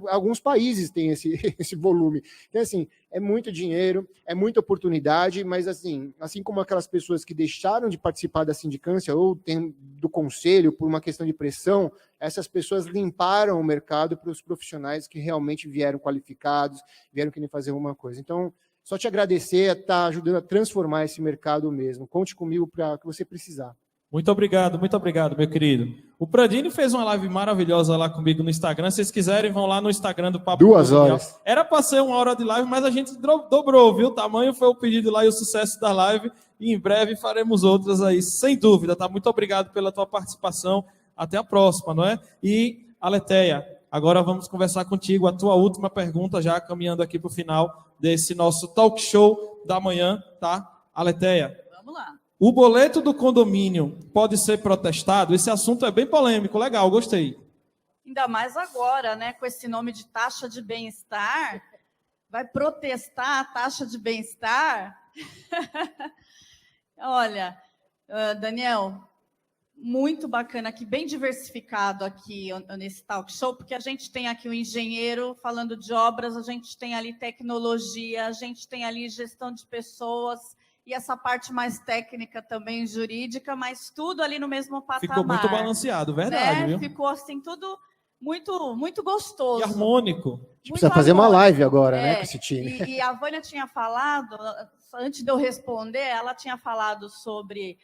alguns países têm esse volume. Então, assim, é muito dinheiro, é muita oportunidade, mas assim como aquelas pessoas que deixaram de participar da sindicância ou do conselho por uma questão de pressão, essas pessoas limparam o mercado para os profissionais que realmente vieram qualificados, vieram querer fazer alguma coisa. Então, só te agradecer a estar ajudando a transformar esse mercado mesmo. Conte comigo para o que você precisar. Muito obrigado, meu querido. O Pradini fez uma live maravilhosa lá comigo no Instagram. Se vocês quiserem, vão lá no Instagram do Papo 2 horas. Era para ser 1 hora de live, mas a gente dobrou, viu? O tamanho foi o pedido lá e o sucesso da live. E em breve faremos outras aí, sem dúvida, tá? Muito obrigado pela tua participação. Até a próxima, não é? E, Aletheia, agora vamos conversar contigo. A tua última pergunta, já caminhando aqui para o final desse nosso talk show da manhã, tá? Aletheia. Vamos lá. O boleto do condomínio pode ser protestado? Esse assunto é bem polêmico, legal, gostei. Ainda mais agora, né, com esse nome de taxa de bem-estar. Vai protestar a taxa de bem-estar? Olha, Daniel, muito bacana aqui, bem diversificado aqui nesse talk show, porque a gente tem aqui o engenheiro falando de obras, a gente tem ali tecnologia, a gente tem ali gestão de pessoas, e essa parte mais técnica também, jurídica, mas tudo ali no mesmo patamar. Ficou muito balanceado, verdade, né? viu? Ficou assim, tudo muito, muito gostoso. E harmônico. A gente precisa fazer uma live agora, né, com esse time. E a Vânia tinha falado, antes de eu responder, ela tinha falado sobre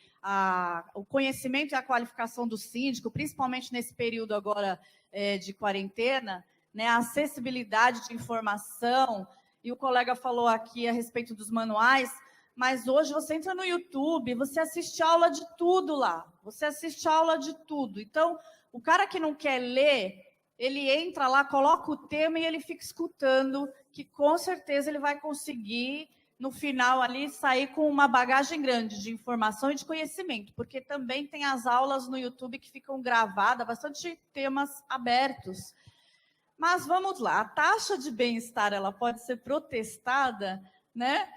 o conhecimento e a qualificação do síndico, principalmente nesse período agora de quarentena, né, a acessibilidade de informação, e o colega falou aqui a respeito dos manuais. Mas hoje você entra no YouTube, você assiste aula de tudo lá. Você assiste aula de tudo. Então, o cara que não quer ler, ele entra lá, coloca o tema e ele fica escutando, que com certeza ele vai conseguir no final ali, sair com uma bagagem grande de informação e de conhecimento, porque também tem as aulas no YouTube que ficam gravadas, bastante temas abertos. Mas vamos lá, a taxa de bem-estar, ela pode ser protestada, né?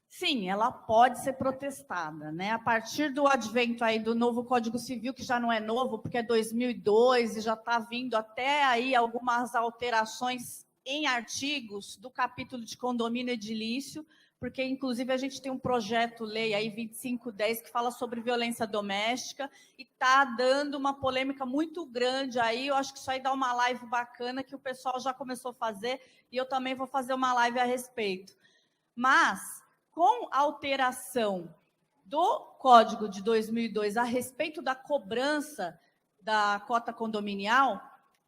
Sim, ela pode ser protestada, né? A partir do advento aí do novo Código Civil, que já não é novo, porque é 2002 e já está vindo até aí algumas alterações em artigos do capítulo de condomínio edilício, porque inclusive a gente tem um projeto-lei aí 2510 que fala sobre violência doméstica e está dando uma polêmica muito grande aí. Eu acho que isso aí dá uma live bacana que o pessoal já começou a fazer e eu também vou fazer uma live a respeito. Mas com a alteração do Código de 2002 a respeito da cobrança da cota condominial,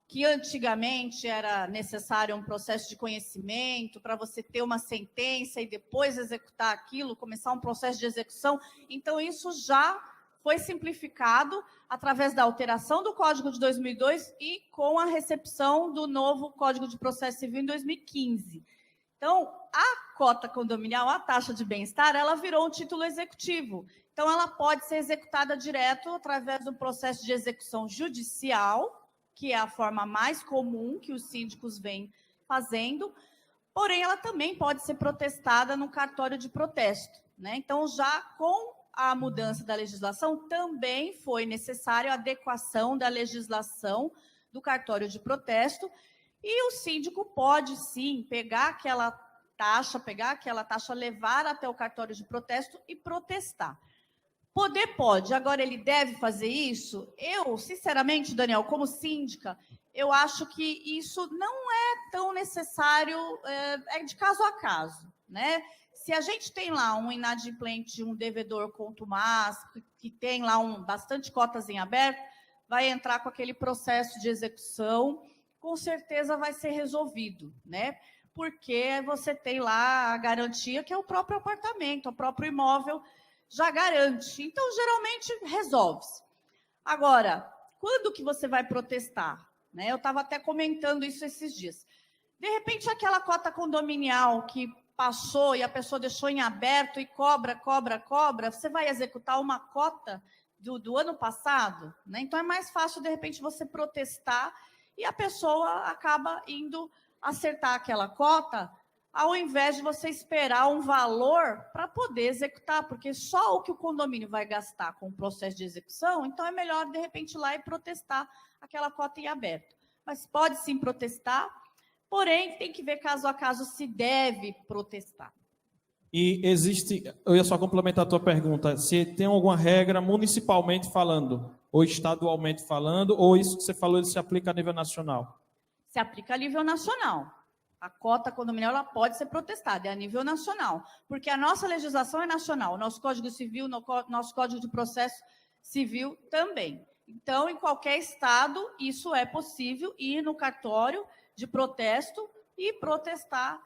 que antigamente era necessário um processo de conhecimento para você ter uma sentença e depois executar aquilo, começar um processo de execução, então isso já foi simplificado através da alteração do Código de 2002 e com a recepção do novo Código de Processo Civil em 2015. Então, a cota condominial, a taxa de bem-estar, ela virou um título executivo. Então, ela pode ser executada direto através do processo de execução judicial, que é a forma mais comum que os síndicos vêm fazendo, porém, ela também pode ser protestada no cartório de protesto, né? Então, já com a mudança da legislação, também foi necessária a adequação da legislação do cartório de protesto. E o síndico pode, sim, pegar aquela taxa, levar até o cartório de protesto e protestar. Poder pode, agora ele deve fazer isso? Eu, sinceramente, Daniel, como síndica, eu acho que isso não é tão necessário, é de caso a caso, né? Se a gente tem lá um inadimplente, um devedor contumaz, que tem lá bastante cotas em aberto, vai entrar com aquele processo de execução, com certeza vai ser resolvido, né? Porque você tem lá a garantia que é o próprio apartamento, o próprio imóvel já garante. Então, geralmente, resolve-se. Agora, quando que você vai protestar? Né? Eu estava até comentando isso esses dias. De repente, aquela cota condominial que passou e a pessoa deixou em aberto e cobra, você vai executar uma cota do ano passado? Né? Então, é mais fácil, de repente, você protestar e a pessoa acaba indo acertar aquela cota, ao invés de você esperar um valor para poder executar, porque só o que o condomínio vai gastar com o processo de execução, então é melhor, de repente, ir lá e protestar aquela cota em aberto. Mas pode sim protestar, porém, tem que ver caso a caso se deve protestar. E existe, eu ia só complementar a tua pergunta, se tem alguma regra municipalmente falando, ou estadualmente falando, ou isso que você falou, ele se aplica a nível nacional? Se aplica a nível nacional. A cota condominial ela pode ser protestada, é a nível nacional, porque a nossa legislação é nacional, o nosso Código Civil, nosso Código de Processo Civil também. Então, em qualquer estado, isso é possível ir no cartório de protesto e protestar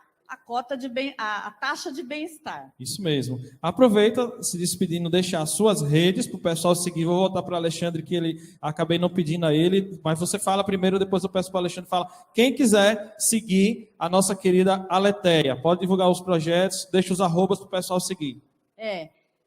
a taxa de bem-estar. Isso mesmo. Aproveita, se despedindo, deixar as suas redes para o pessoal seguir. Vou voltar para o Alexandre, que ele acabei não pedindo a ele, mas você fala primeiro, depois eu peço para o Alexandre falar. Quem quiser seguir a nossa querida Aletheia, pode divulgar os projetos, deixa os arrobas para o pessoal seguir.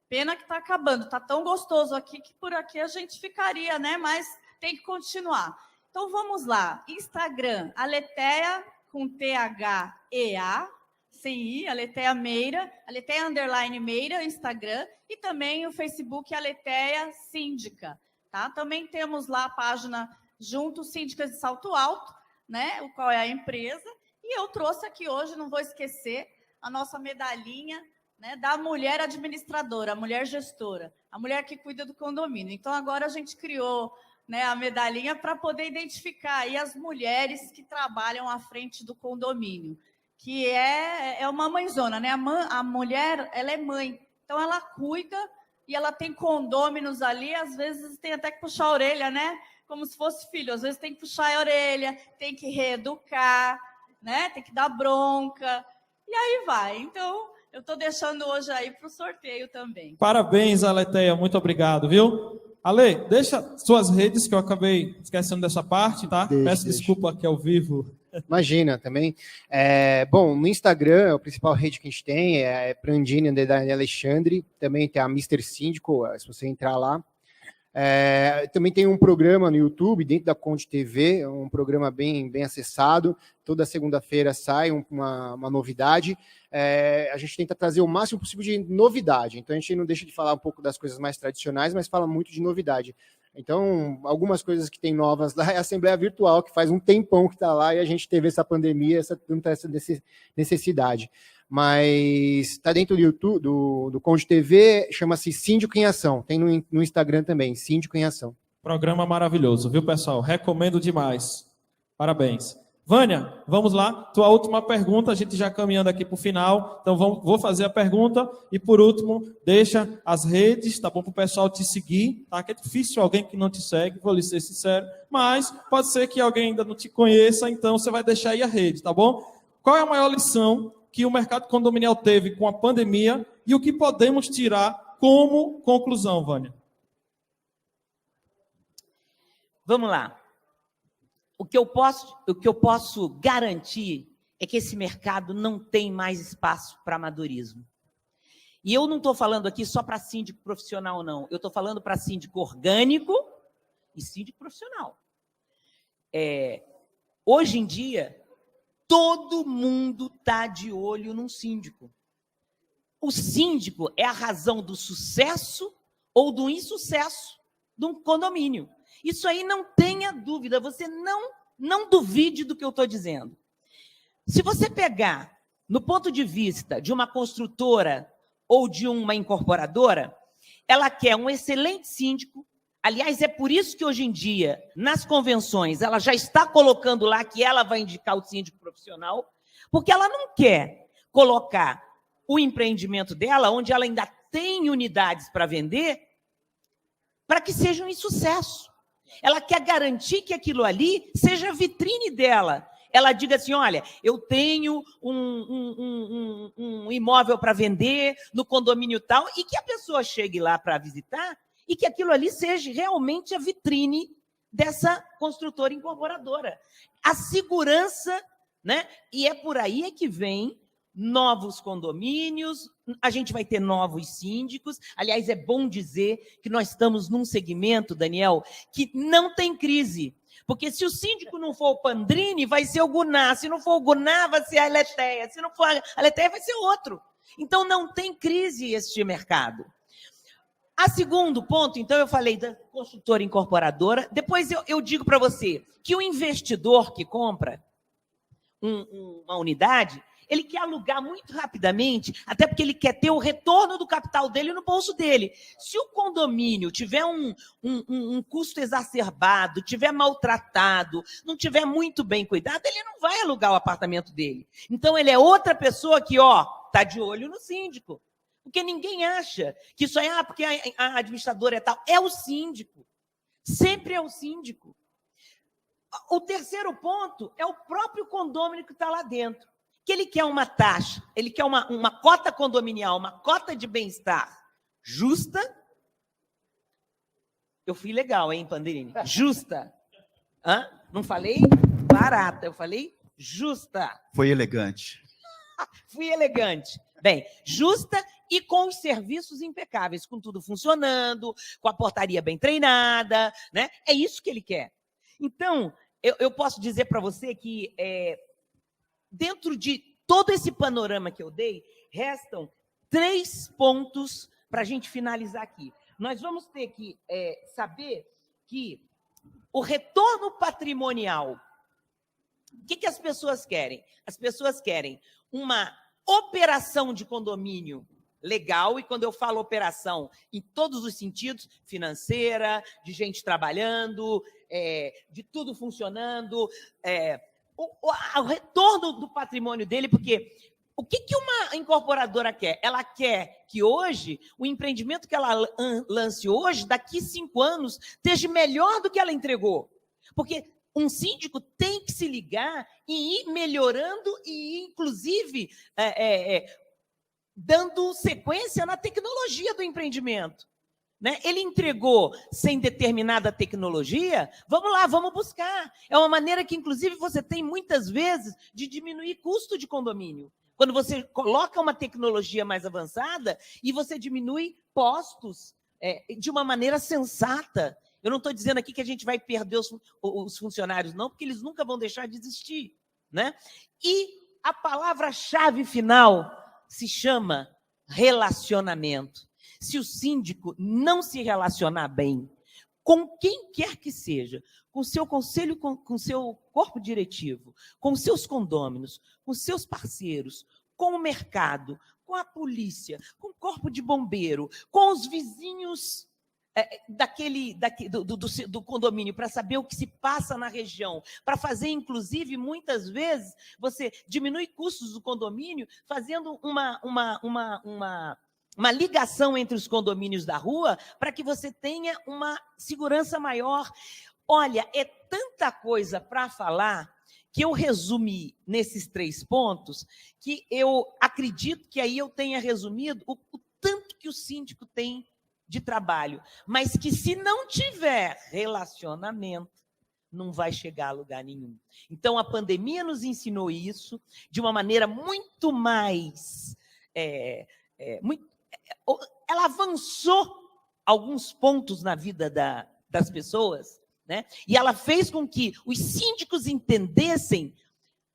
Pena que está acabando. Está tão gostoso aqui que por aqui a gente ficaria, né? Mas tem que continuar. Então vamos lá. Instagram, Aletheia com THEA, sem I, Aletheia Meira, Aletheia _ Meira, Instagram, e também o Facebook Aletheia Síndica, tá? Também temos lá a página junto, Síndicas de Salto Alto, né? O qual é a empresa, e eu trouxe aqui hoje, não vou esquecer, a nossa medalhinha, né, da mulher administradora, a mulher gestora, a mulher que cuida do condomínio. Então, agora a gente criou, né, a medalhinha para poder identificar aí as mulheres que trabalham à frente do condomínio, que é uma mãezona, né? A mulher, ela é mãe, então ela cuida e ela tem condôminos ali, às vezes tem até que puxar a orelha, né? Como se fosse filho, às vezes tem que puxar a orelha, tem que reeducar, né? Tem que dar bronca, e aí vai. Então, eu estou deixando hoje aí para o sorteio também. Parabéns, Aletheia, muito obrigado, viu? Ale, deixa suas redes, que eu acabei esquecendo dessa parte, tá? Peço desculpa aqui ao vivo. Imagina, também. Bom, no Instagram, a principal rede que a gente tem é Prandini Alexandre, também tem a Mr. Síndico, se você entrar lá. Também tem um programa no YouTube, dentro da Conde TV, um programa bem acessado. Toda segunda-feira sai uma novidade. A gente tenta trazer o máximo possível de novidade. Então, a gente não deixa de falar um pouco das coisas mais tradicionais, mas fala muito de novidade. Então, algumas coisas que tem novas lá é a Assembleia Virtual, que faz um tempão que está lá e a gente teve essa pandemia, essa necessidade. Mas está dentro do YouTube, do Conde TV, chama-se Síndico em Ação. Tem no Instagram também, Síndico em Ação. Programa maravilhoso, viu, pessoal? Recomendo demais. Parabéns. Vânia, vamos lá. Tua última pergunta, a gente já caminhando aqui para o final. Então, vou fazer a pergunta. E, por último, deixa as redes, tá bom? Para o pessoal te seguir, tá? Que é difícil alguém que não te segue, vou lhe ser sincero. Mas pode ser que alguém ainda não te conheça, então você vai deixar aí a rede, tá bom? Qual é a maior lição que o mercado condominial teve com a pandemia e o que podemos tirar como conclusão, Vânia? Vamos lá. O que eu posso garantir é que esse mercado não tem mais espaço para amadorismo. E eu não estou falando aqui só para síndico profissional, não. Eu estou falando para síndico orgânico e síndico profissional. Hoje em dia, todo mundo está de olho num síndico. O síndico é a razão do sucesso ou do insucesso de um condomínio. Isso aí não tenha dúvida, você não duvide do que eu estou dizendo. Se você pegar no ponto de vista de uma construtora ou de uma incorporadora, ela quer um excelente síndico. Aliás, é por isso que hoje em dia, nas convenções, ela já está colocando lá que ela vai indicar o síndico profissional, porque ela não quer colocar o empreendimento dela, onde ela ainda tem unidades para vender, para que seja um insucesso. Ela quer garantir que aquilo ali seja a vitrine dela. Ela diga assim, olha, eu tenho um imóvel para vender no condomínio tal, e que a pessoa chegue lá para visitar e que aquilo ali seja realmente a vitrine dessa construtora incorporadora. A segurança, né? E é por aí que vem novos condomínios, a gente vai ter novos síndicos. Aliás, é bom dizer que nós estamos num segmento, Daniel, que não tem crise. Porque se o síndico não for o Pandrini, vai ser o Guná. Se não for o Guná, vai ser a Aleteia. Se não for a Aleteia, vai ser outro. Então, não tem crise este mercado. A segundo ponto, então, eu falei da construtora incorporadora. Depois eu digo para você que o investidor que compra uma unidade, ele quer alugar muito rapidamente, até porque ele quer ter o retorno do capital dele no bolso dele. Se o condomínio tiver um custo exacerbado, tiver maltratado, não tiver muito bem cuidado, ele não vai alugar o apartamento dele. Então, ele é outra pessoa que, está de olho no síndico. Porque ninguém acha que isso é porque a administradora é tal. É o síndico. Sempre é o síndico. O terceiro ponto é o próprio condômino que está lá dentro. Que ele quer uma taxa, ele quer uma cota condominial, uma cota de bem-estar justa. Eu fui legal, hein, Pandrini? Justa. Não falei barata, eu falei justa. Foi elegante. Fui elegante. Bem, justa e com os serviços impecáveis, com tudo funcionando, com a portaria bem treinada, né? É isso que ele quer. Então, eu posso dizer para você que dentro de todo esse panorama que eu dei, restam 3 pontos para a gente finalizar aqui. Nós vamos ter que saber que o retorno patrimonial, o que as pessoas querem? As pessoas querem uma operação de condomínio legal, e quando eu falo operação, em todos os sentidos, financeira, de gente trabalhando, de tudo funcionando, o retorno do patrimônio dele, porque o que uma incorporadora quer? Ela quer que hoje, o empreendimento que ela lance hoje, daqui 5 anos, esteja melhor do que ela entregou. Porque um síndico tem que se ligar e ir melhorando e, inclusive, dando sequência na tecnologia do empreendimento. né? Ele entregou sem determinada tecnologia, vamos lá, vamos buscar. É uma maneira que, inclusive, você tem muitas vezes de diminuir custo de condomínio. Quando você coloca uma tecnologia mais avançada e você diminui postos de uma maneira sensata. Eu não estou dizendo aqui que a gente vai perder os funcionários, não, porque eles nunca vão deixar de existir, né? E a palavra-chave final se chama relacionamento. Se o síndico não se relacionar bem com quem quer que seja, com o seu conselho, com o seu corpo diretivo, com os seus condôminos, com seus parceiros, com o mercado, com a polícia, com o corpo de bombeiro, com os vizinhos do condomínio, para saber o que se passa na região, para fazer, inclusive, muitas vezes, você diminui custos do condomínio, fazendo uma ligação entre os condomínios da rua, para que você tenha uma segurança maior. Olha, é tanta coisa para falar que eu resumi nesses 3 pontos, que eu acredito que aí eu tenha resumido o tanto que o síndico tem de trabalho, mas que se não tiver relacionamento, não vai chegar a lugar nenhum. Então, a pandemia nos ensinou isso de uma maneira muito mais... ela avançou alguns pontos na vida das pessoas, né? E ela fez com que os síndicos entendessem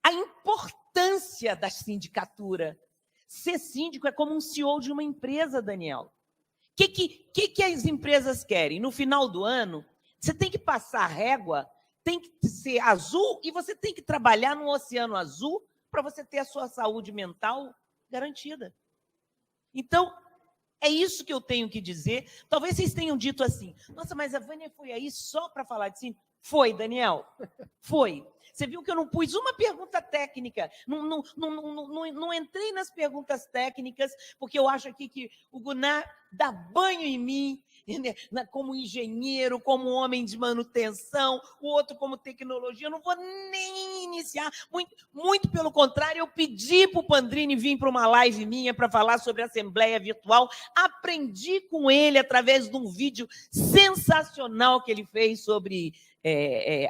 a importância da sindicatura. Ser síndico é como um CEO de uma empresa, Daniel. O que as empresas querem? No final do ano, você tem que passar a régua, tem que ser azul e você tem que trabalhar no oceano azul para você ter a sua saúde mental garantida. Então, é isso que eu tenho que dizer. Talvez vocês tenham dito assim, nossa, mas a Vânia foi aí só para falar de síndico? Foi, Daniel, foi. Você viu que eu não pus uma pergunta técnica, não entrei nas perguntas técnicas, porque eu acho aqui que o Gunnar dá banho em mim, né, como engenheiro, como homem de manutenção, o outro como tecnologia. Eu não vou nem iniciar, muito pelo contrário, eu pedi para o Pandrini vir para uma live minha para falar sobre Assembleia Virtual, aprendi com ele através de um vídeo sensacional que ele fez sobre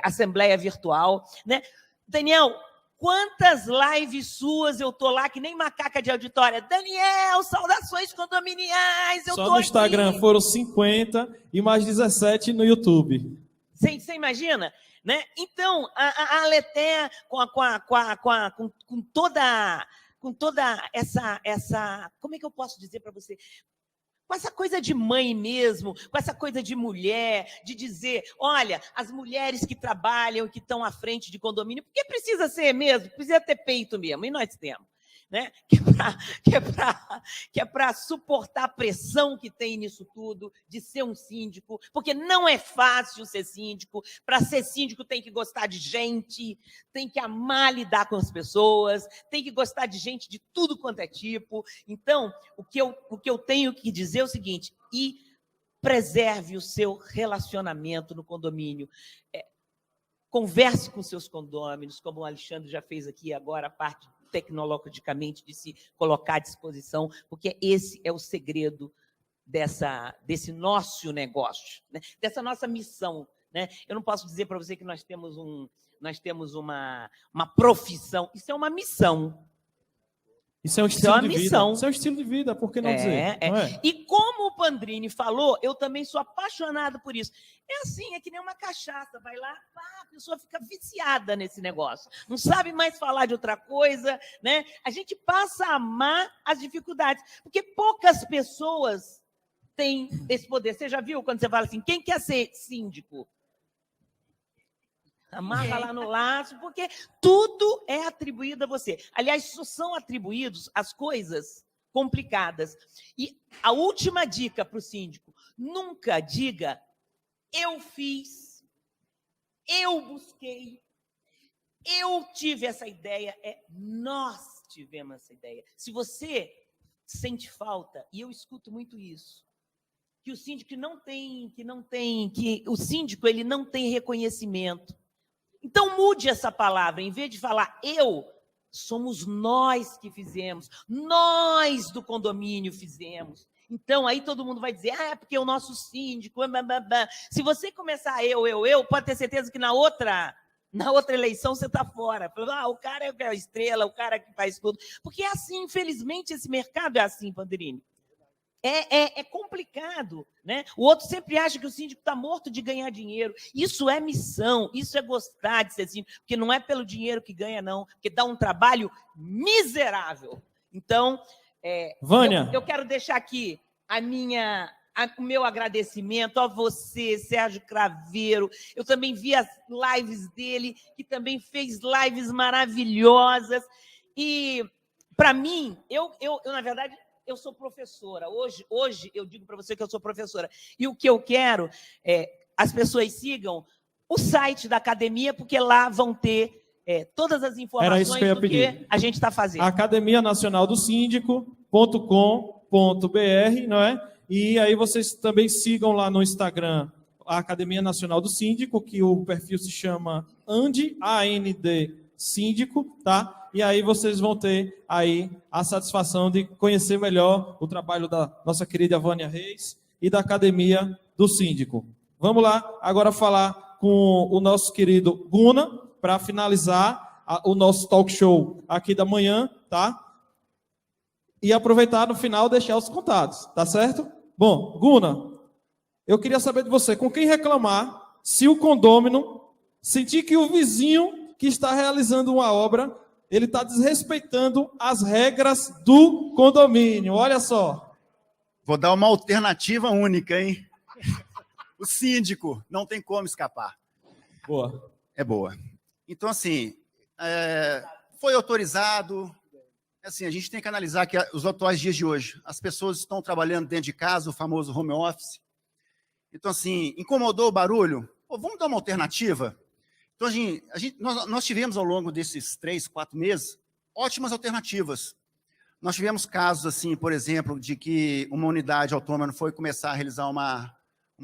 Assembleia Virtual, né? Daniel, quantas lives suas eu tô lá que nem macaca de auditória? Daniel, saudações condominiais, eu Só tô no aqui. Instagram foram 50 e mais 17 no YouTube. Você imagina? Né? Então, a Aletea, com toda essa... Como é que eu posso dizer para você? Com essa coisa de mãe mesmo, com essa coisa de mulher, de dizer, olha, as mulheres que trabalham, que estão à frente de condomínio, porque precisa ser mesmo, precisa ter peito mesmo, e nós temos, né? Que é para suportar a pressão que tem nisso tudo, de ser um síndico, porque não é fácil ser síndico. Para ser síndico tem que gostar de gente, tem que amar lidar com as pessoas, tem que gostar de gente de tudo quanto é tipo. Então, o que eu tenho que dizer é o seguinte, e preserve o seu relacionamento no condomínio. Converse com seus condôminos, como o Alexandre já fez aqui agora, a parte tecnologicamente de se colocar à disposição, porque esse é o segredo desse nosso negócio, né? Dessa nossa missão, né? Eu não posso dizer para você que nós temos uma profissão, isso é uma missão. Isso é um estilo de vida. Missão. Isso é um estilo de vida, por que não dizer? Não é? E como o Pandrini falou, eu também sou apaixonada por isso. É assim, é que nem uma cachaça. Vai lá, pá, a pessoa fica viciada nesse negócio. Não sabe mais falar de outra coisa, né? A gente passa a amar as dificuldades, porque poucas pessoas têm esse poder. Você já viu quando você fala assim, quem quer ser síndico? Amarra lá no laço, porque tudo é atribuído a você. Aliás, só são atribuídos as coisas complicadas. E a última dica para o síndico, nunca diga, eu fiz, eu busquei, eu tive essa ideia, nós tivemos essa ideia. Se você sente falta, e eu escuto muito isso, que o síndico que o síndico ele não tem reconhecimento. Então, mude essa palavra. Em vez de falar eu, somos nós que fizemos. Nós do condomínio fizemos. Então, aí todo mundo vai dizer, é porque o nosso síndico... Se você começar eu, pode ter certeza que na outra eleição você está fora. O cara é a estrela, o cara que faz tudo. Porque é assim, infelizmente, esse mercado é assim, Vanderini. É complicado, né? O outro sempre acha que o síndico está morto de ganhar dinheiro. Isso é missão, isso é gostar de ser síndico, porque não é pelo dinheiro que ganha, não, porque dá um trabalho miserável. Então, Vânia, eu quero deixar aqui o meu agradecimento a você, Sérgio Craveiro. Eu também vi as lives dele, que também fez lives maravilhosas. E, para mim, eu na verdade... Eu sou professora. Hoje eu digo para você que eu sou professora. E o que eu quero as pessoas sigam o site da academia, porque lá vão ter todas as informações do que a gente está fazendo. academianacionaldosíndico.com.br, não é? E aí vocês também sigam lá no Instagram a Academia Nacional do Síndico, que o perfil se chama AND Síndico, tá? E aí vocês vão ter aí a satisfação de conhecer melhor o trabalho da nossa querida Vânia Reis e da Academia do Síndico. Vamos lá agora falar com o nosso querido Guna, para finalizar o nosso talk show aqui da manhã, tá? E aproveitar no final deixar os contatos, tá certo? Bom, Guna, eu queria saber de você, com quem reclamar se o condômino sentir que o vizinho que está realizando uma obra, ele está desrespeitando as regras do condomínio. Olha só. Vou dar uma alternativa única, hein? O síndico não tem como escapar. Boa. É boa. Então, assim, foi autorizado. Assim, a gente tem que analisar que os atuais dias de hoje, as pessoas estão trabalhando dentro de casa, o famoso home office. Então, assim, incomodou o barulho? Pô, vamos dar uma alternativa? Então, nós tivemos, ao longo desses 3, 4 meses, ótimas alternativas. Nós tivemos casos, assim, por exemplo, de que uma unidade autônoma foi começar a realizar uma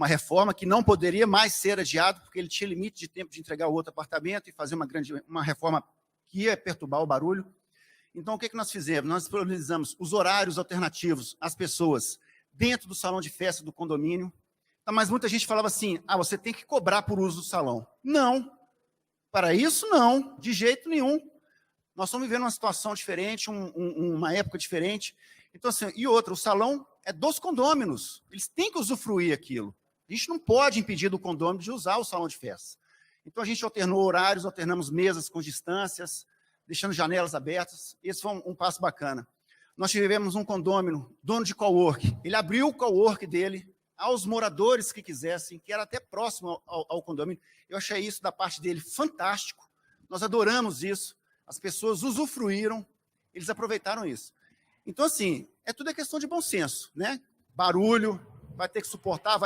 reforma que não poderia mais ser adiado, porque ele tinha limite de tempo de entregar o outro apartamento e fazer uma reforma que ia perturbar o barulho. Então, o que nós fizemos? Nós disponibilizamos os horários alternativos às pessoas dentro do salão de festa do condomínio. Mas muita gente falava assim, você tem que cobrar por uso do salão. Não. Para isso, não, de jeito nenhum. Nós estamos vivendo uma situação diferente, uma época diferente. Então, assim, e outra, o salão é dos condôminos. Eles têm que usufruir aquilo. A gente não pode impedir do condômino de usar o salão de festa. Então, a gente alternou horários, alternamos mesas com distâncias, deixando janelas abertas. Esse foi um passo bacana. Nós tivemos um condômino, dono de cowork. Ele abriu o cowork dele aos moradores que quisessem, que era até próximo ao condomínio. Eu achei isso da parte dele fantástico. Nós adoramos isso. As pessoas usufruíram, eles aproveitaram isso. Então, assim, tudo é questão de bom senso, né? Barulho, vai ter que suportar,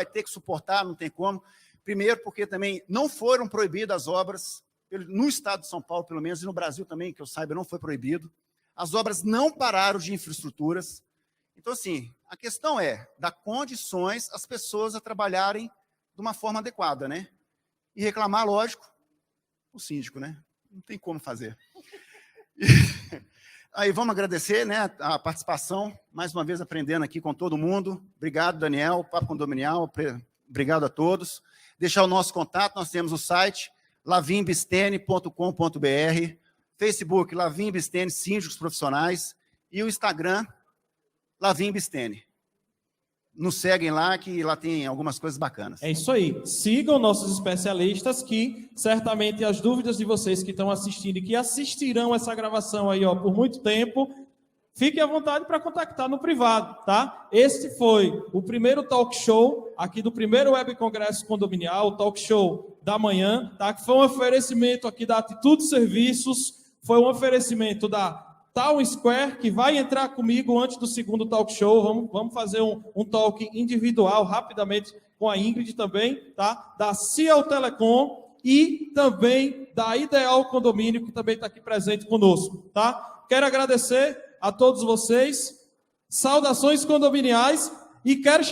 não tem como. Primeiro, porque também não foram proibidas as obras, no estado de São Paulo, pelo menos, e no Brasil também, que eu saiba, não foi proibido. As obras não pararam de infraestruturas. Então, assim, a questão é dar condições às pessoas a trabalharem de uma forma adequada, né? E reclamar, lógico, o síndico, né? Não tem como fazer. Aí vamos agradecer, né, a participação, mais uma vez aprendendo aqui com todo mundo. Obrigado, Daniel, Papo Condominial, obrigado a todos. Deixar o nosso contato, nós temos o site lavimbistene.com.br, Facebook Lavimbistene Síndicos Profissionais e o Instagram Lavimbistene. Nos seguem lá, que lá tem algumas coisas bacanas. É isso aí. Sigam nossos especialistas, que certamente as dúvidas de vocês que estão assistindo e que assistirão essa gravação aí, por muito tempo, fiquem à vontade para contactar no privado, tá? Este foi o primeiro talk show aqui do primeiro Web Congresso Condominial, o talk show da manhã, tá? Que foi um oferecimento aqui da Atitude Serviços, foi um oferecimento da Town Square, que vai entrar comigo antes do segundo talk show. Vamos fazer um talk individual, rapidamente, com a Ingrid também, tá? Da Ciel Telecom e também da Ideal Condomínio, que também está aqui presente conosco, tá? Quero agradecer a todos vocês, saudações condominiais, e quero chamar